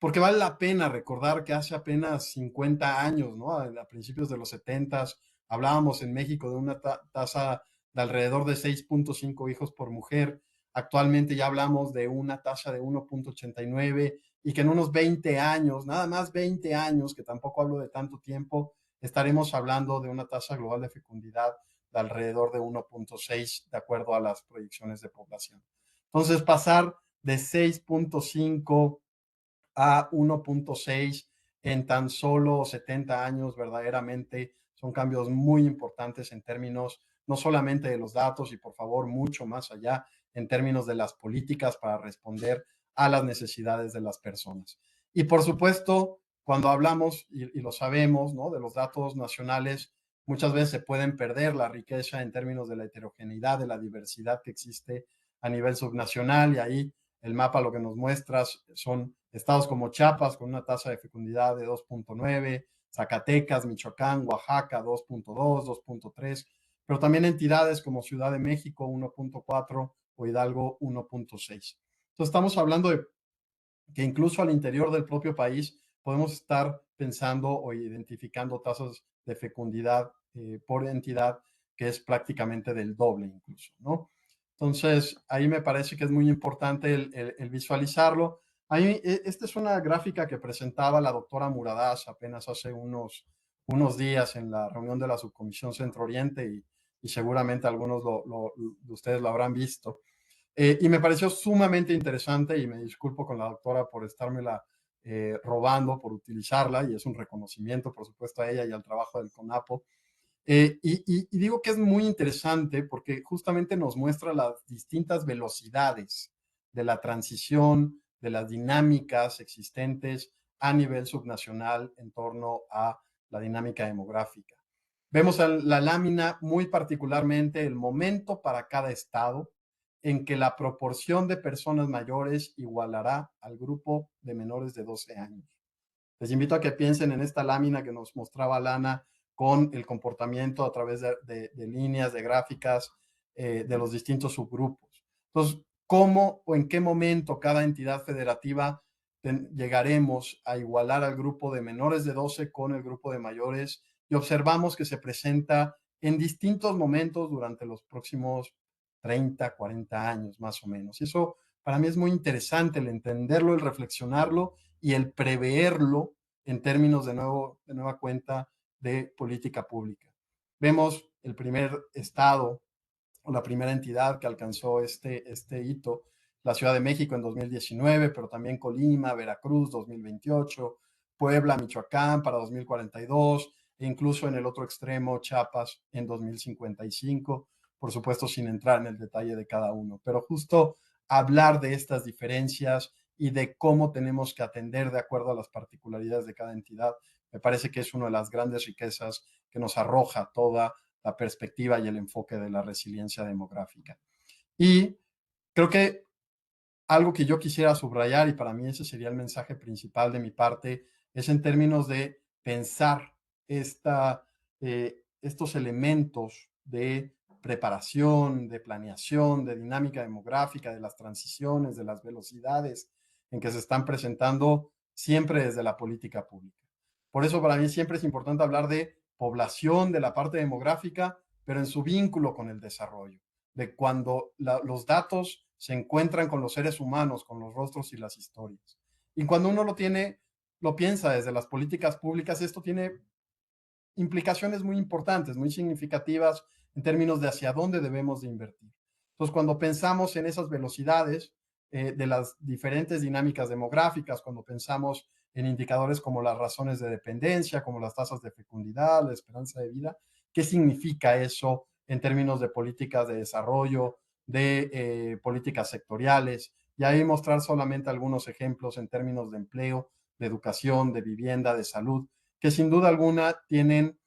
porque vale la pena recordar que hace apenas 50 años, ¿no? A principios de los 70, hablábamos en México de una tasa de alrededor de 6.5 hijos por mujer. Actualmente ya hablamos de una tasa de 1.89 y que en unos 20 años, nada más 20 años, que tampoco hablo de tanto tiempo, estaremos hablando de una tasa global de fecundidad de alrededor de 1.6, de acuerdo a las proyecciones de población. Entonces, pasar de 6.5 a 1.6 en tan solo 70 años, verdaderamente son cambios muy importantes en términos no solamente de los datos y por favor mucho más allá en términos de las políticas para responder a las necesidades de las personas. Y por supuesto, cuando hablamos, y lo sabemos, ¿no? De los datos nacionales, muchas veces se pueden perder la riqueza en términos de la heterogeneidad, de la diversidad que existe a nivel subnacional, y ahí el mapa lo que nos muestra son estados como Chiapas con una tasa de fecundidad de 2.9, Zacatecas, Michoacán, Oaxaca 2.2, 2.3, pero también entidades como Ciudad de México 1.4 o Hidalgo 1.6. Entonces estamos hablando de que incluso al interior del propio país podemos estar pensando o identificando tasas de fecundidad por entidad que es prácticamente del doble incluso, ¿no? Entonces, ahí me parece que es muy importante el visualizarlo. Ahí, esta es una gráfica que presentaba la doctora Muradás apenas hace unos días en la reunión de la Subcomisión Centro Oriente y seguramente algunos de ustedes lo habrán visto. Y me pareció sumamente interesante y me disculpo con la doctora por estármela robando, por utilizarla, y es un reconocimiento, por supuesto, a ella y al trabajo del CONAPO. Y digo que es muy interesante porque justamente nos muestra las distintas velocidades de la transición, de las dinámicas existentes a nivel subnacional en torno a la dinámica demográfica. Vemos en la lámina muy particularmente el momento para cada estado en que la proporción de personas mayores igualará al grupo de menores de 12 años. Les invito a que piensen en esta lámina que nos mostraba Lana con el comportamiento a través de líneas, de gráficas, de los distintos subgrupos. Entonces, ¿cómo o en qué momento cada entidad federativa llegaremos a igualar al grupo de menores de 12 con el grupo de mayores? Y observamos que se presenta en distintos momentos durante los próximos 30, 40 años más o menos. Y eso para mí es muy interesante, el entenderlo, el reflexionarlo y el preverlo en términos de nueva cuenta de política pública. Vemos el primer estado o la primera entidad que alcanzó este hito, la Ciudad de México en 2019, pero también Colima, Veracruz 2028, Puebla, Michoacán para 2042 e incluso en el otro extremo Chiapas en 2055, por supuesto sin entrar en el detalle de cada uno, pero justo hablar de estas diferencias y de cómo tenemos que atender de acuerdo a las particularidades de cada entidad, me parece que es una de las grandes riquezas que nos arroja toda la perspectiva y el enfoque de la resiliencia demográfica. Y creo que algo que yo quisiera subrayar, y para mí ese sería el mensaje principal de mi parte, es en términos de pensar estos elementos de preparación, de planeación, de dinámica demográfica, de las transiciones, de las velocidades en que se están presentando siempre desde la política pública. Por eso para mí siempre es importante hablar de población, de la parte demográfica, pero en su vínculo con el desarrollo, de cuando los datos se encuentran con los seres humanos, con los rostros y las historias. Y cuando uno lo piensa desde las políticas públicas, esto tiene implicaciones muy importantes, muy significativas en términos de hacia dónde debemos de invertir. Entonces, cuando pensamos en esas velocidades de las diferentes dinámicas demográficas, cuando pensamos en indicadores como las razones de dependencia, como las tasas de fecundidad, la esperanza de vida, ¿qué significa eso en términos de políticas de desarrollo, de políticas sectoriales? Y ahí mostrar solamente algunos ejemplos en términos de empleo, de educación, de vivienda, de salud, que sin duda alguna tienen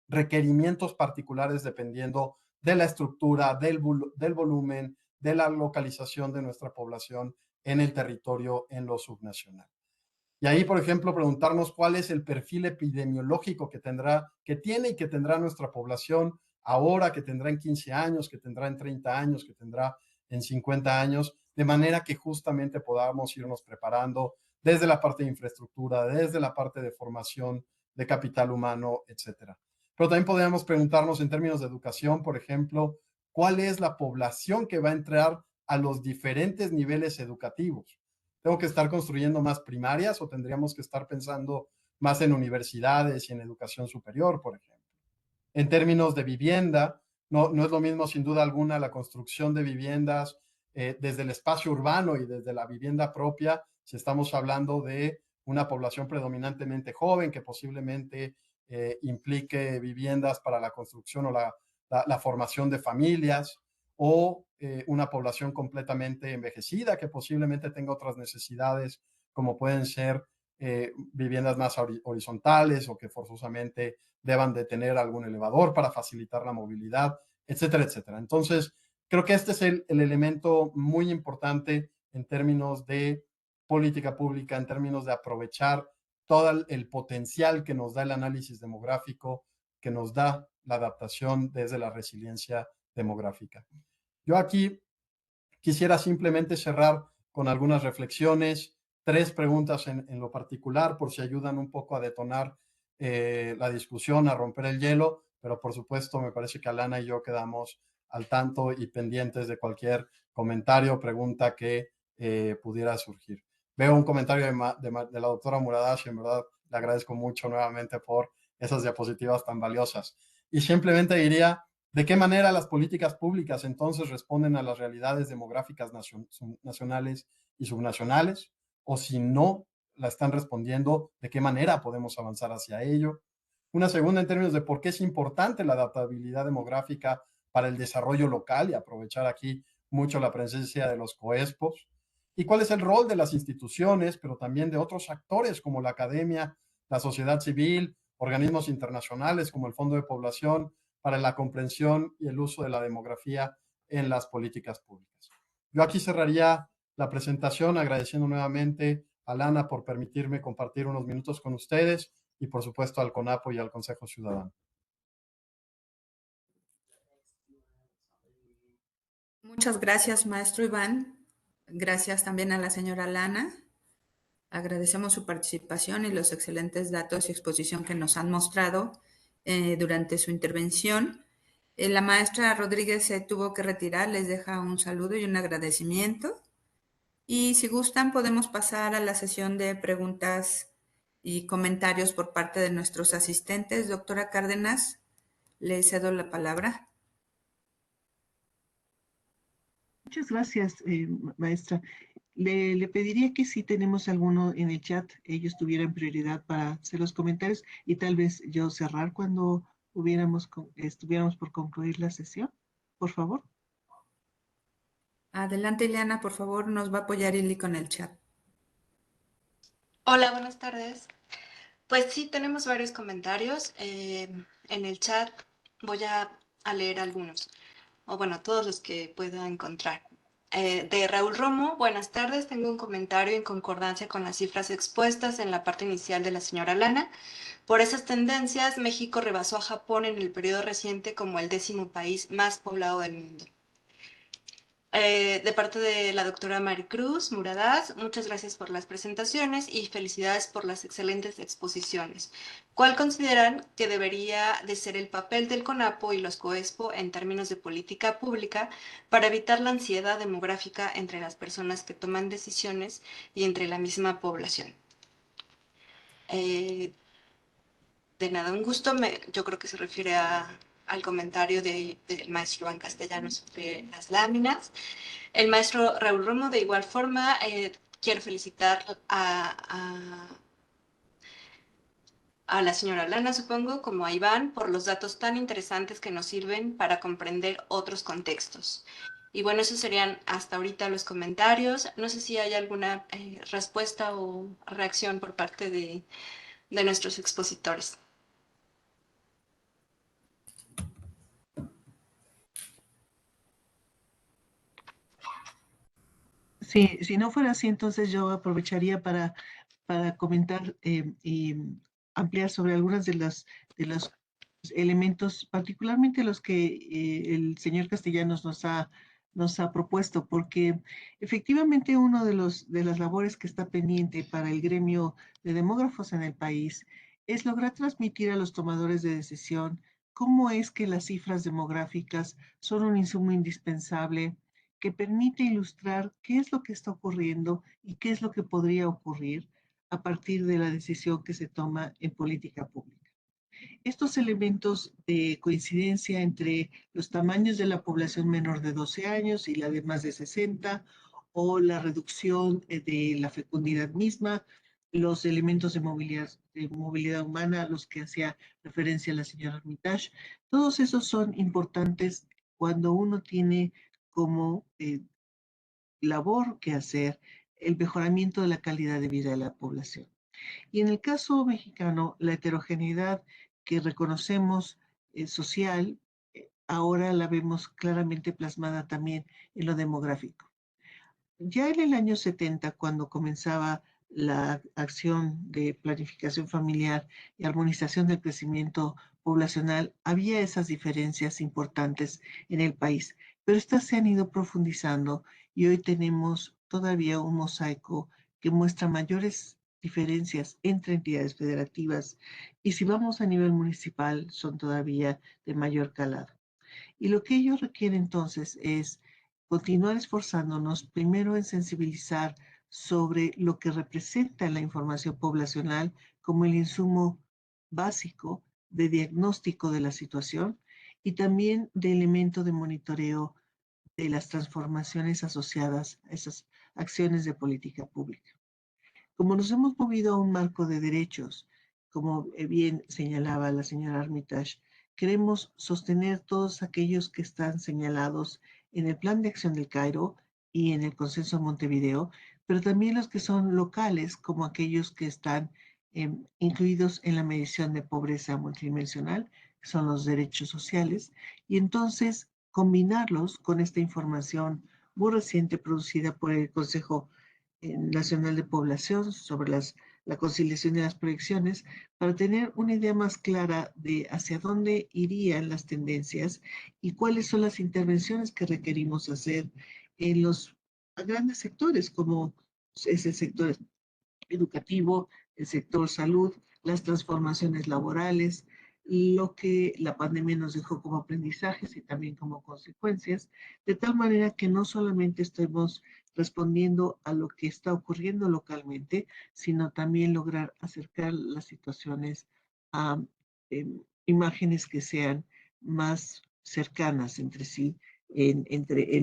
requerimientos particulares dependiendo de la estructura, del volumen, de la localización de nuestra población en el territorio, en lo subnacional. Y ahí, por ejemplo, preguntarnos cuál es el perfil epidemiológico que tiene y que tendrá nuestra población ahora, que tendrá en 15 años, que tendrá en 30 años, que tendrá en 50 años, de manera que justamente podamos irnos preparando desde la parte de infraestructura, desde la parte de formación, de capital humano, etcétera. Pero también podríamos preguntarnos en términos de educación, por ejemplo, ¿cuál es la población que va a entrar a los diferentes niveles educativos? ¿Tengo que estar construyendo más primarias o tendríamos que estar pensando más en universidades y en educación superior, por ejemplo? En términos de vivienda, no es lo mismo sin duda alguna la construcción de viviendas desde el espacio urbano y desde la vivienda propia, si estamos hablando de una población predominantemente joven que posiblemente implique viviendas para la construcción o la formación de familias, o una población completamente envejecida que posiblemente tenga otras necesidades, como pueden ser viviendas más horizontales o que forzosamente deban de tener algún elevador para facilitar la movilidad, etcétera, etcétera. Entonces, creo que este es el elemento muy importante en términos de política pública, en términos de aprovechar todo el potencial que nos da el análisis demográfico, que nos da la adaptación desde la resiliencia demográfica. Yo aquí quisiera simplemente cerrar con algunas reflexiones, 3 preguntas en lo particular, por si ayudan un poco a detonar la discusión, a romper el hielo, pero por supuesto me parece que Alana y yo quedamos al tanto y pendientes de cualquier comentario o pregunta que pudiera surgir. Veo un comentario de la doctora Muradash, en verdad le agradezco mucho nuevamente por esas diapositivas tan valiosas. Y simplemente diría, ¿de qué manera las políticas públicas entonces responden a las realidades demográficas nacionales y subnacionales? O si no la están respondiendo, ¿de qué manera podemos avanzar hacia ello? Una segunda en términos de por qué es importante la adaptabilidad demográfica para el desarrollo local y aprovechar aquí mucho la presencia de los COESPOS. ¿Y cuál es el rol de las instituciones, pero también de otros actores como la academia, la sociedad civil, organismos internacionales como el Fondo de Población, para la comprensión y el uso de la demografía en las políticas públicas? Yo aquí cerraría la presentación agradeciendo nuevamente a Lana por permitirme compartir unos minutos con ustedes y por supuesto al CONAPO y al Consejo Ciudadano. Muchas gracias, maestro Iván. Gracias también a la señora Lana. Agradecemos su participación y los excelentes datos y exposición que nos han mostrado durante su intervención. La maestra Rodríguez se tuvo que retirar, les deja un saludo y un agradecimiento. Y si gustan, podemos pasar a la sesión de preguntas y comentarios por parte de nuestros asistentes. Doctora Cárdenas, le cedo la palabra. Muchas gracias, maestra. Le pediría que si tenemos alguno en el chat, ellos tuvieran prioridad para hacer los comentarios y tal vez yo cerrar cuando estuviéramos por concluir la sesión, por favor. Adelante, Ileana, por favor, nos va a apoyar Ili con el chat. Hola, buenas tardes. Pues sí, tenemos varios comentarios. En el chat voy a leer algunos, o bueno, todos los que pueda encontrar. De Raúl Romo, buenas tardes. Tengo un comentario en concordancia con las cifras expuestas en la parte inicial de la señora Lana. Por esas tendencias, México rebasó a Japón en el periodo reciente como el 10º país más poblado del mundo. De parte de la doctora Maricruz Muradaz, muchas gracias por las presentaciones y felicidades por las excelentes exposiciones. ¿Cuál consideran que debería de ser el papel del CONAPO y los COESPO en términos de política pública para evitar la ansiedad demográfica entre las personas que toman decisiones y entre la misma población? De nada, un gusto. Yo creo que se refiere al comentario del maestro Iván Castellanos sobre las láminas. El maestro Raúl Romo, de igual forma, quiero felicitar a la señora Lana, supongo, como a Iván, por los datos tan interesantes que nos sirven para comprender otros contextos. Y bueno, esos serían hasta ahorita los comentarios. No sé si hay alguna respuesta o reacción por parte de nuestros expositores. Sí, si no fuera así, entonces yo aprovecharía para comentar y ampliar sobre algunas de los elementos, particularmente los que el señor Castellanos nos ha propuesto, porque efectivamente uno de las labores que está pendiente para el gremio de demógrafos en el país es lograr transmitir a los tomadores de decisión cómo es que las cifras demográficas son un insumo indispensable que permite ilustrar qué es lo que está ocurriendo y qué es lo que podría ocurrir a partir de la decisión que se toma en política pública. Estos elementos de coincidencia entre los tamaños de la población menor de 12 años y la de más de 60, o la reducción de la fecundidad misma, los elementos de movilidad humana a los que hacía referencia la señora Armitage, todos esos son importantes cuando uno tiene como labor que hacer el mejoramiento de la calidad de vida de la población. Y en el caso mexicano, la heterogeneidad que reconocemos social, ahora la vemos claramente plasmada también en lo demográfico. Ya en el año 70, cuando comenzaba la acción de planificación familiar y armonización del crecimiento poblacional, había esas diferencias importantes en el país, pero estas se han ido profundizando y hoy tenemos todavía un mosaico que muestra mayores diferencias entre entidades federativas, y si vamos a nivel municipal son todavía de mayor calado. Y lo que ello requiere entonces es continuar esforzándonos primero en sensibilizar sobre lo que representa la información poblacional como el insumo básico de diagnóstico de la situación y también de elemento de monitoreo de las transformaciones asociadas a esas acciones de política pública. Como nos hemos movido a un marco de derechos, como bien señalaba la señora Armitage, queremos sostener todos aquellos que están señalados en el Plan de Acción del Cairo y en el Consenso de Montevideo, pero también los que son locales, como aquellos que están incluidos en la medición de pobreza multidimensional, que son los derechos sociales, y entonces combinarlos con esta información muy reciente producida por el Consejo Nacional de Población sobre la conciliación y las proyecciones, para tener una idea más clara de hacia dónde irían las tendencias y cuáles son las intervenciones que requerimos hacer en los grandes sectores, como es el sector educativo, el sector salud, las transformaciones laborales, lo que la pandemia nos dejó como aprendizajes y también como consecuencias, de tal manera que no solamente estemos respondiendo a lo que está ocurriendo localmente, sino también lograr acercar las situaciones a imágenes que sean más cercanas entre sí en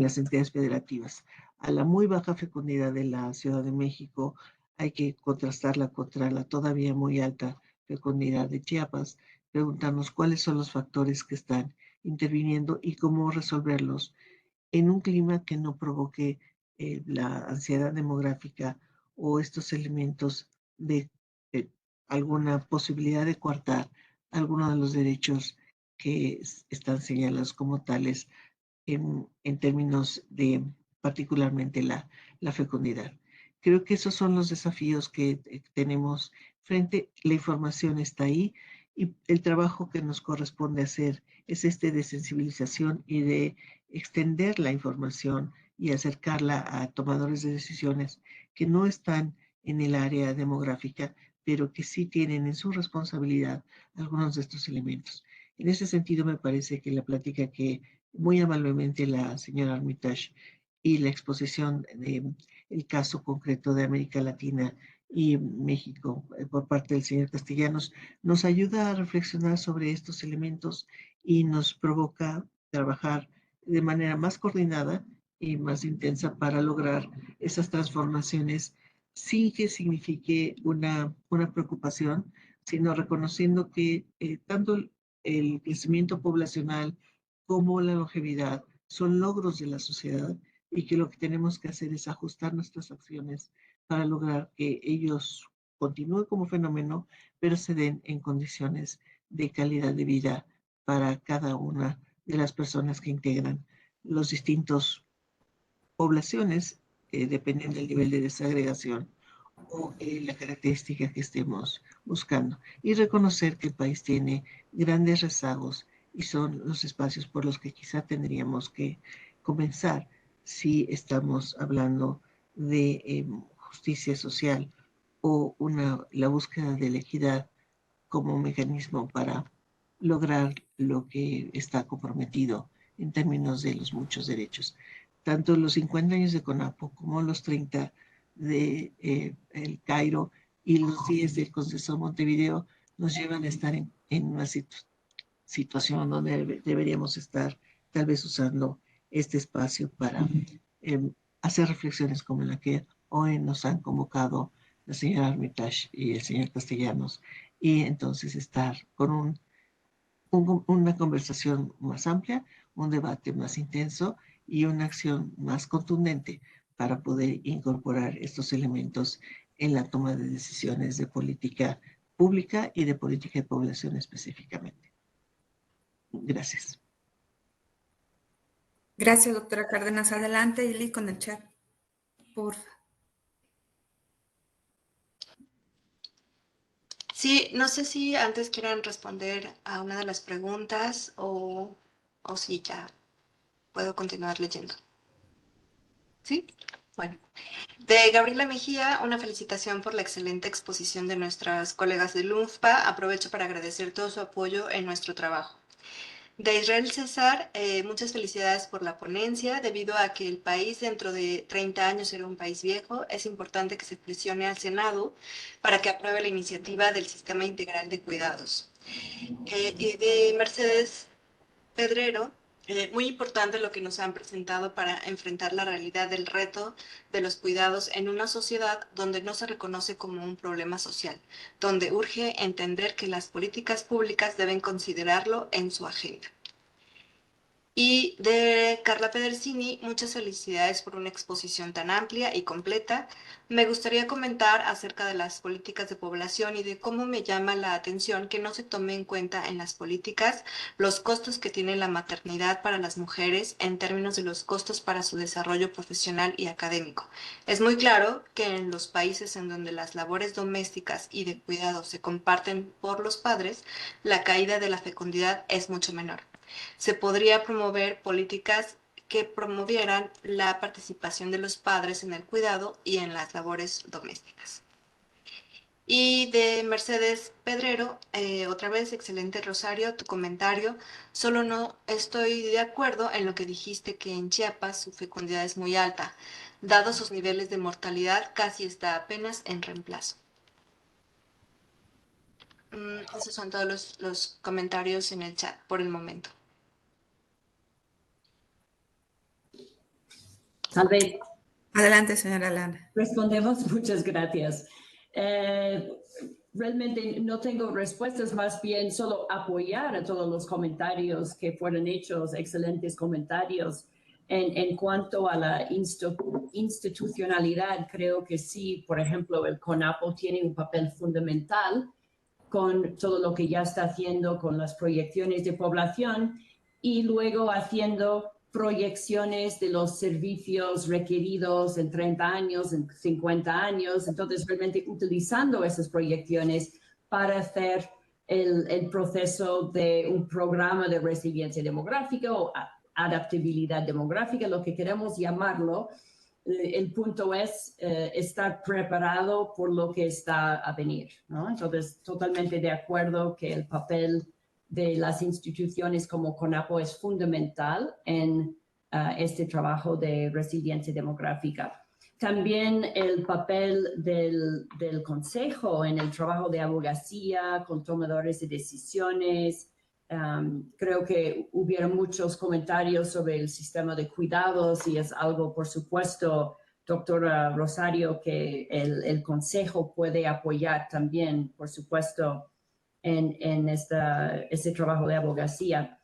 las entidades federativas. A la muy baja fecundidad de la Ciudad de México hay que contrastarla contra la todavía muy alta fecundidad de Chiapas, preguntarnos cuáles son los factores que están interviniendo y cómo resolverlos en un clima que no provoque la ansiedad demográfica o estos elementos de alguna posibilidad de coartar algunos de los derechos que están señalados como tales en términos de particularmente la fecundidad. Creo que esos son los desafíos que tenemos frente. La información está ahí y el trabajo que nos corresponde hacer es de sensibilización y de extender la información y acercarla a tomadores de decisiones que no están en el área demográfica, pero que sí tienen en su responsabilidad algunos de estos elementos. En ese sentido, me parece que la plática que muy amablemente la señora Armitage y la exposición de el caso concreto de América Latina y México por parte del señor Castellanos nos ayuda a reflexionar sobre estos elementos y nos provoca trabajar de manera más coordinada y más intensa para lograr esas transformaciones sin que signifique una preocupación, sino reconociendo que tanto el crecimiento poblacional como la longevidad son logros de la sociedad y que lo que tenemos que hacer es ajustar nuestras acciones para lograr que ellos continúen como fenómeno, pero se den en condiciones de calidad de vida para cada una de las personas que integran los distintos poblaciones, dependiendo del nivel de desagregación o la característica que estemos buscando. Y reconocer que el país tiene grandes rezagos y son los espacios por los que quizá tendríamos que comenzar si estamos hablando de justicia social o la búsqueda de la equidad como un mecanismo para lograr lo que está comprometido en términos de los muchos derechos. Tanto los 50 años de CONAPO como los 30 de el Cairo y los 10 del Conceso Montevideo nos llevan a estar en una situación donde deberíamos estar tal vez usando este espacio para hacer reflexiones como la que hoy nos han convocado la señora Armitage y el señor Castellanos, y entonces estar con una conversación más amplia, un debate más intenso y una acción más contundente para poder incorporar estos elementos en la toma de decisiones de política pública y de política de población específicamente. Gracias. Gracias, doctora Cárdenas. Adelante, Ili, con el chat, porfa. Sí, no sé si antes quieran responder a una de las preguntas o si ya puedo continuar leyendo. ¿Sí? Bueno. De Gabriela Mejía, una felicitación por la excelente exposición de nuestras colegas de LUNFPA. Aprovecho para agradecer todo su apoyo en nuestro trabajo. De Israel César, muchas felicidades por la ponencia. Debido a que el país dentro de 30 años será un país viejo, es importante que se presione al Senado para que apruebe la iniciativa del Sistema Integral de Cuidados. Y de Mercedes Pedrero, muy importante lo que nos han presentado para enfrentar la realidad del reto de los cuidados en una sociedad donde no se reconoce como un problema social, donde urge entender que las políticas públicas deben considerarlo en su agenda. Y de Carla Pedersini, muchas felicidades por una exposición tan amplia y completa. Me gustaría comentar acerca de las políticas de población y de cómo me llama la atención que no se tome en cuenta en las políticas los costos que tiene la maternidad para las mujeres en términos de los costos para su desarrollo profesional y académico. Es muy claro que en los países en donde las labores domésticas y de cuidado se comparten por los padres, la caída de la fecundidad es mucho menor. Se podría promover políticas que promovieran la participación de los padres en el cuidado y en las labores domésticas. Y de Mercedes Pedrero, otra vez, excelente Rosario, tu comentario. Solo no estoy de acuerdo en lo que dijiste que en Chiapas su fecundidad es muy alta. Dados sus niveles de mortalidad, casi está apenas en reemplazo. Esos son todos los comentarios en el chat por el momento. Tal vez Adelante, señora Lana. respondemos. Muchas gracias. Realmente no tengo respuestas, más bien solo apoyar a todos los comentarios que fueron hechos, excelentes comentarios. En cuanto a la institucionalidad, creo que sí, por ejemplo, el CONAPO tiene un papel fundamental con todo lo que ya está haciendo con las proyecciones de población y luego haciendo proyecciones de los servicios requeridos en 30 años, en 50 años. Entonces, realmente utilizando esas proyecciones para hacer el proceso de un programa de resiliencia demográfica o adaptabilidad demográfica, lo que queremos llamarlo. El punto es estar preparado por lo que está a venir, ¿no? Entonces, totalmente de acuerdo que el papel de las instituciones como CONAPO es fundamental en este trabajo de resiliencia demográfica. También el papel del Consejo en el trabajo de abogacía con tomadores de decisiones. Creo que hubieron muchos comentarios sobre el sistema de cuidados y es algo, por supuesto, doctora Rosario, que el Consejo puede apoyar también, por supuesto, en este trabajo de abogacía.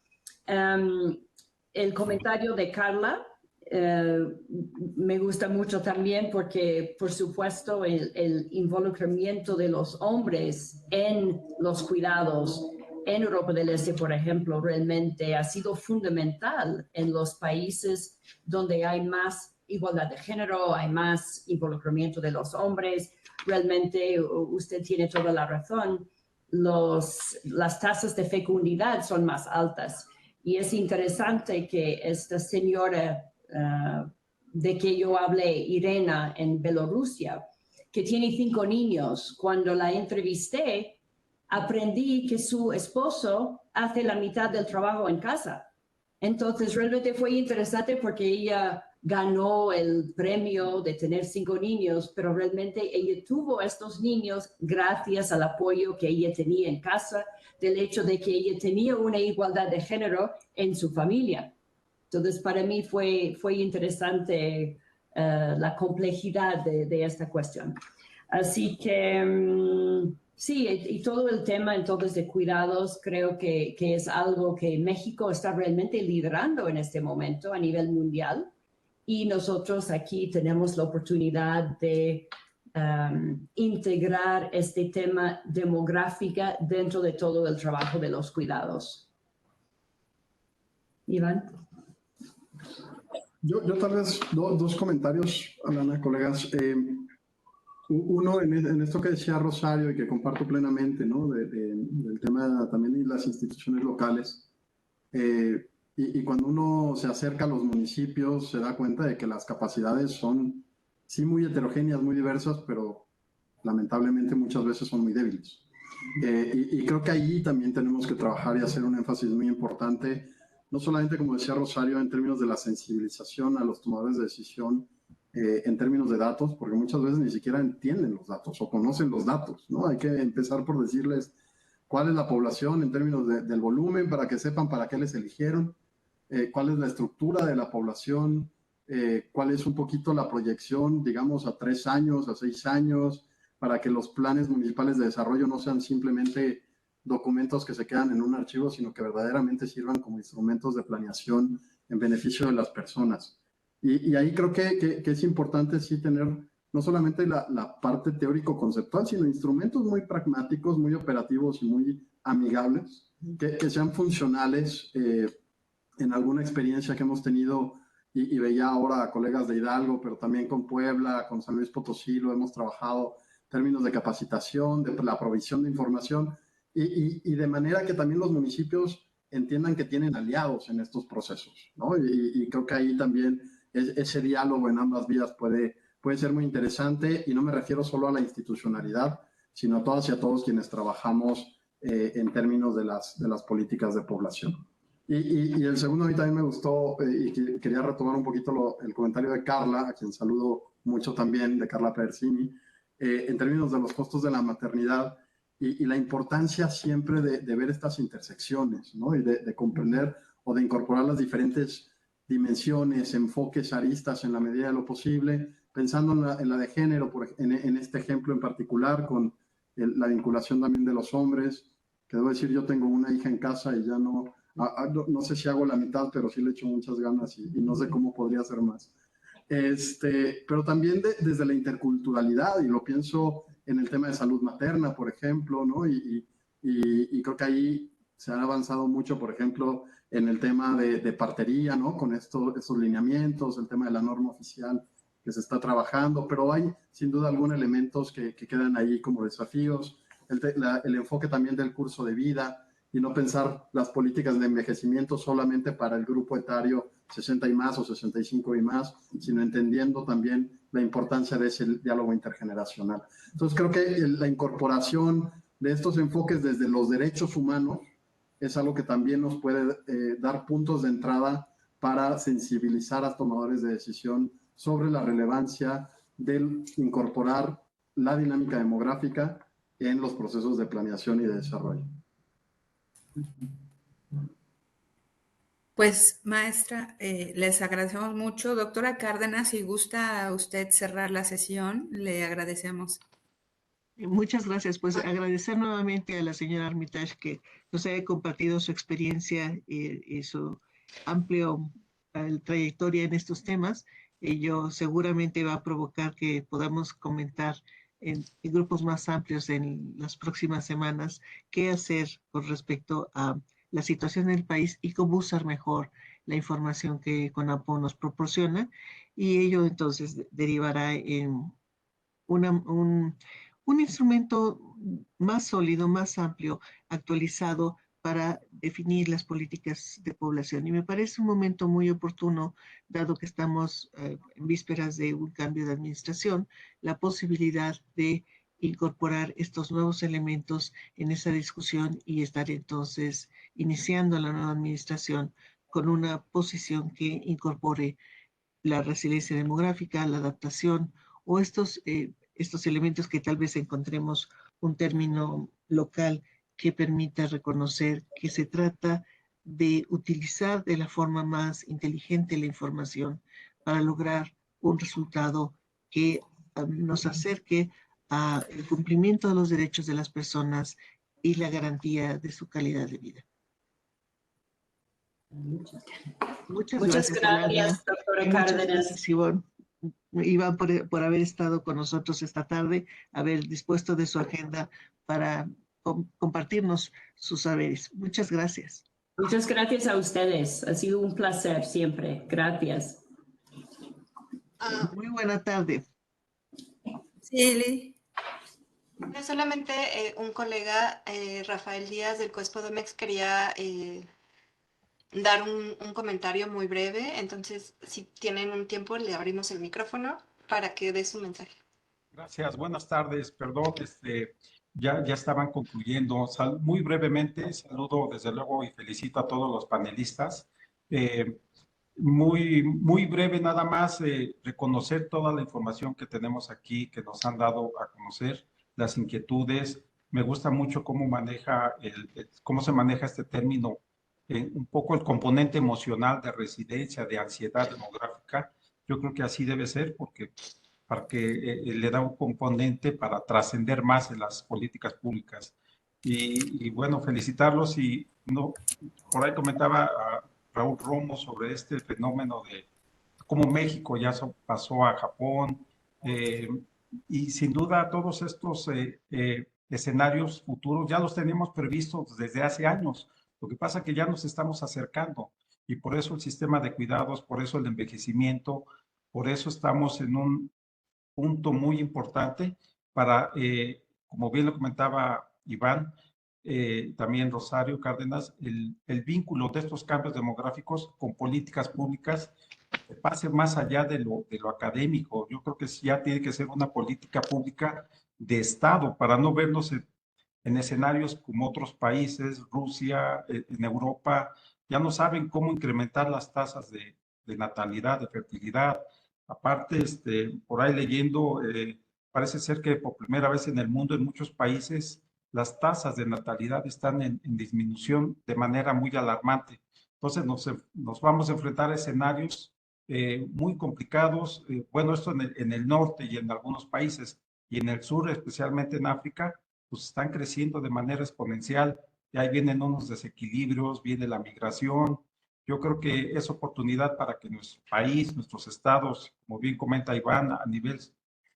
El comentario de Carla me gusta mucho también porque, por supuesto, el involucramiento de los hombres en los cuidados en Europa del Este, por ejemplo, realmente ha sido fundamental en los países donde hay más igualdad de género, hay más involucramiento de los hombres. Realmente usted tiene toda la razón. Las tasas de fecundidad son más altas. Y es interesante que esta señora de que yo hablé, Irena, en Bielorrusia, que tiene 5 niños, cuando la entrevisté, aprendí que su esposo hace la mitad del trabajo en casa. Entonces, realmente fue interesante porque ella ganó el premio de tener 5 niños, pero realmente ella tuvo estos niños gracias al apoyo que ella tenía en casa, del hecho de que ella tenía una igualdad de género en su familia. Entonces, para mí fue interesante la complejidad de esta cuestión. Así que, sí, y todo el tema entonces de cuidados creo que es algo que México está realmente liderando en este momento a nivel mundial. Y nosotros aquí tenemos la oportunidad de integrar este tema demográfico dentro de todo el trabajo de los cuidados. Iván. Yo tal vez dos comentarios, Alana, colegas. Uno en esto que decía Rosario y que comparto plenamente, ¿no? Del tema también de las instituciones locales. Y cuando uno se acerca a los municipios se da cuenta de que las capacidades son sí muy heterogéneas, muy diversas, pero lamentablemente muchas veces son muy débiles. Y creo que ahí también tenemos que trabajar y hacer un énfasis muy importante, no solamente, como decía Rosario, en términos de la sensibilización a los tomadores de decisión, en términos de datos, porque muchas veces ni siquiera entienden los datos o conocen los datos, ¿no? Hay que empezar por decirles cuál es la población en términos del volumen para que sepan para qué les eligieron, cuál es la estructura de la población, cuál es un poquito la proyección, digamos, a 3 años, a 6 años, para que los planes municipales de desarrollo no sean simplemente documentos que se quedan en un archivo, sino que verdaderamente sirvan como instrumentos de planeación en beneficio de las personas. Y ahí creo que es importante sí tener no solamente la parte teórico-conceptual, sino instrumentos muy pragmáticos, muy operativos y muy amigables, que sean funcionales. En alguna experiencia que hemos tenido, y veía ahora a colegas de Hidalgo, pero también con Puebla, con San Luis Potosí, lo hemos trabajado en términos de capacitación, de la provisión de información, y de manera que también los municipios entiendan que tienen aliados en estos procesos, ¿no? Y creo que ahí también ese diálogo en ambas vías puede ser muy interesante, y no me refiero solo a la institucionalidad, sino a todas y a todos quienes trabajamos en términos de las políticas de población. Y el segundo, a mí también me gustó, y quería retomar un poquito el comentario de Carla, a quien saludo mucho también, de Carla Persini, en términos de los costos de la maternidad y la importancia siempre de ver estas intersecciones, ¿no? Y de comprender o de incorporar las diferentes dimensiones, enfoques, aristas en la medida de lo posible, pensando en la de género, en este ejemplo en particular, con la vinculación también de los hombres, que debo decir, yo tengo una hija en casa y ya no sé si hago la mitad, pero sí le echo muchas ganas y no sé cómo podría hacer más. Pero también desde la interculturalidad, y lo pienso en el tema de salud materna, por ejemplo, ¿no? Y creo que ahí Se ha avanzado mucho, por ejemplo, en el tema de partería, ¿no? Con estos lineamientos, el tema de la norma oficial que se está trabajando, pero hay sin duda algunos elementos que quedan ahí como desafíos, el enfoque también del curso de vida y no pensar las políticas de envejecimiento solamente para el grupo etario 60 y más o 65 y más, sino entendiendo también la importancia de ese diálogo intergeneracional. Entonces creo que la incorporación de estos enfoques desde los derechos humanos es algo que también nos puede dar puntos de entrada para sensibilizar a tomadores de decisión sobre la relevancia de incorporar la dinámica demográfica en los procesos de planeación y de desarrollo. Pues, maestra, les agradecemos mucho. Doctora Cárdenas, si gusta usted cerrar la sesión, le agradecemos. Muchas gracias. Pues agradecer nuevamente a la señora Armitage que nos haya compartido su experiencia y su amplio trayectoria en estos temas. Ello seguramente va a provocar que podamos comentar en grupos más amplios en las próximas semanas qué hacer con respecto a la situación del país y cómo usar mejor la información que CONAPO nos proporciona. Y ello entonces derivará en un instrumento más sólido, más amplio, actualizado para definir las políticas de población. Y me parece un momento muy oportuno, dado que estamos en vísperas de un cambio de administración, la posibilidad de incorporar estos nuevos elementos en esa discusión y estar entonces iniciando la nueva administración con una posición que incorpore la resiliencia demográfica, la adaptación o estos elementos que tal vez encontremos un término local que permita reconocer que se trata de utilizar de la forma más inteligente la información para lograr un resultado que nos acerque al cumplimiento de los derechos de las personas y la garantía de su calidad de vida. Muchas gracias, doctora Cárdenas. Iván, por haber estado con nosotros esta tarde, haber dispuesto de su agenda para compartirnos sus saberes. Muchas gracias. Muchas gracias a ustedes. Ha sido un placer siempre. Gracias. Muy buena tarde. Sí, solamente un colega, Rafael Díaz del COESPODOMEX, quería dar un comentario muy breve. Entonces, si tienen un tiempo, le abrimos el micrófono para que dé su mensaje. Gracias, buenas tardes. Perdón, ya estaban concluyendo. Muy brevemente, saludo desde luego y felicito a todos los panelistas. Muy breve nada más, reconocer toda la información que tenemos aquí, que nos han dado a conocer, las inquietudes. Me gusta mucho cómo se maneja este término, un poco el componente emocional de residencia, de ansiedad demográfica. Yo creo que así debe ser para que le da un componente para trascender más en las políticas públicas. Y bueno, felicitarlos. Y no, por ahí comentaba a Raúl Romo sobre este fenómeno de cómo México ya pasó a Japón, y sin duda todos estos escenarios futuros ya los teníamos previstos desde hace años. Lo que pasa es que ya nos estamos acercando, y por eso el sistema de cuidados, por eso el envejecimiento, por eso estamos en un punto muy importante para, como bien lo comentaba Iván, también Rosario Cárdenas, el vínculo de estos cambios demográficos con políticas públicas que pase más allá de lo académico. Yo creo que ya tiene que ser una política pública de Estado para no vernos en escenarios como otros países, Rusia, en Europa, ya no saben cómo incrementar las tasas de natalidad, de fertilidad. Aparte, por ahí leyendo, parece ser que por primera vez en el mundo, en muchos países, las tasas de natalidad están en disminución de manera muy alarmante. Entonces nos vamos a enfrentar a escenarios muy complicados. Bueno, esto en el norte y en algunos países, y en el sur, especialmente en África, pues están creciendo de manera exponencial. Y ahí vienen unos desequilibrios, viene la migración. Yo creo que es oportunidad para que nuestro país, nuestros estados, como bien comenta Iván, a nivel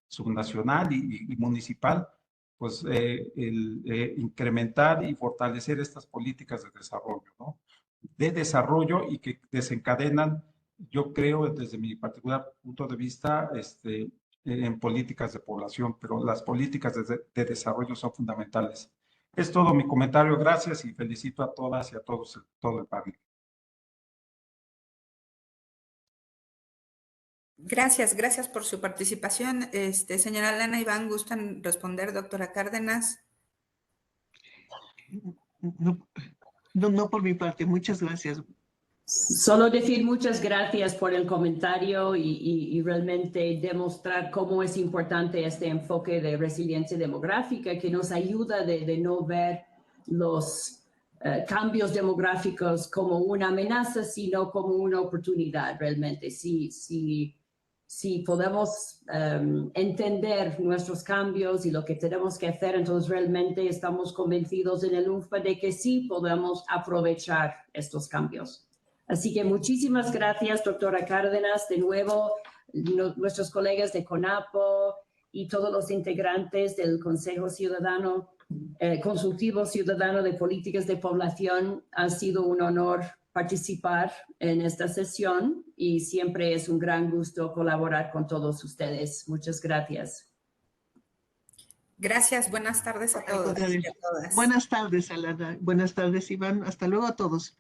subnacional y municipal, pues, incrementar y fortalecer estas políticas de desarrollo, ¿no? De desarrollo y que desencadenan, yo creo, desde mi particular punto de vista, en políticas de población, pero las políticas de desarrollo son fundamentales. Es todo mi comentario. Gracias y felicito a todas y a todos, todo el panel. Gracias por su participación. Señora Lana Iván, ¿gustan responder, doctora Cárdenas? No por mi parte, muchas gracias. Solo decir muchas gracias por el comentario y realmente demostrar cómo es importante este enfoque de resiliencia demográfica que nos ayuda de no ver los cambios demográficos como una amenaza, sino como una oportunidad realmente. Si podemos entender nuestros cambios y lo que tenemos que hacer, entonces realmente estamos convencidos en el UNFPA de que sí podemos aprovechar estos cambios. Así que muchísimas gracias, doctora Cárdenas. De nuevo, nuestros colegas de CONAPO y todos los integrantes del Consejo Ciudadano, Consultivo Ciudadano de Políticas de Población, ha sido un honor participar en esta sesión y siempre es un gran gusto colaborar con todos ustedes. Muchas gracias. Gracias, buenas tardes a todos y a todas. Buenas tardes, Alana. Buenas tardes, Iván. Hasta luego a todos.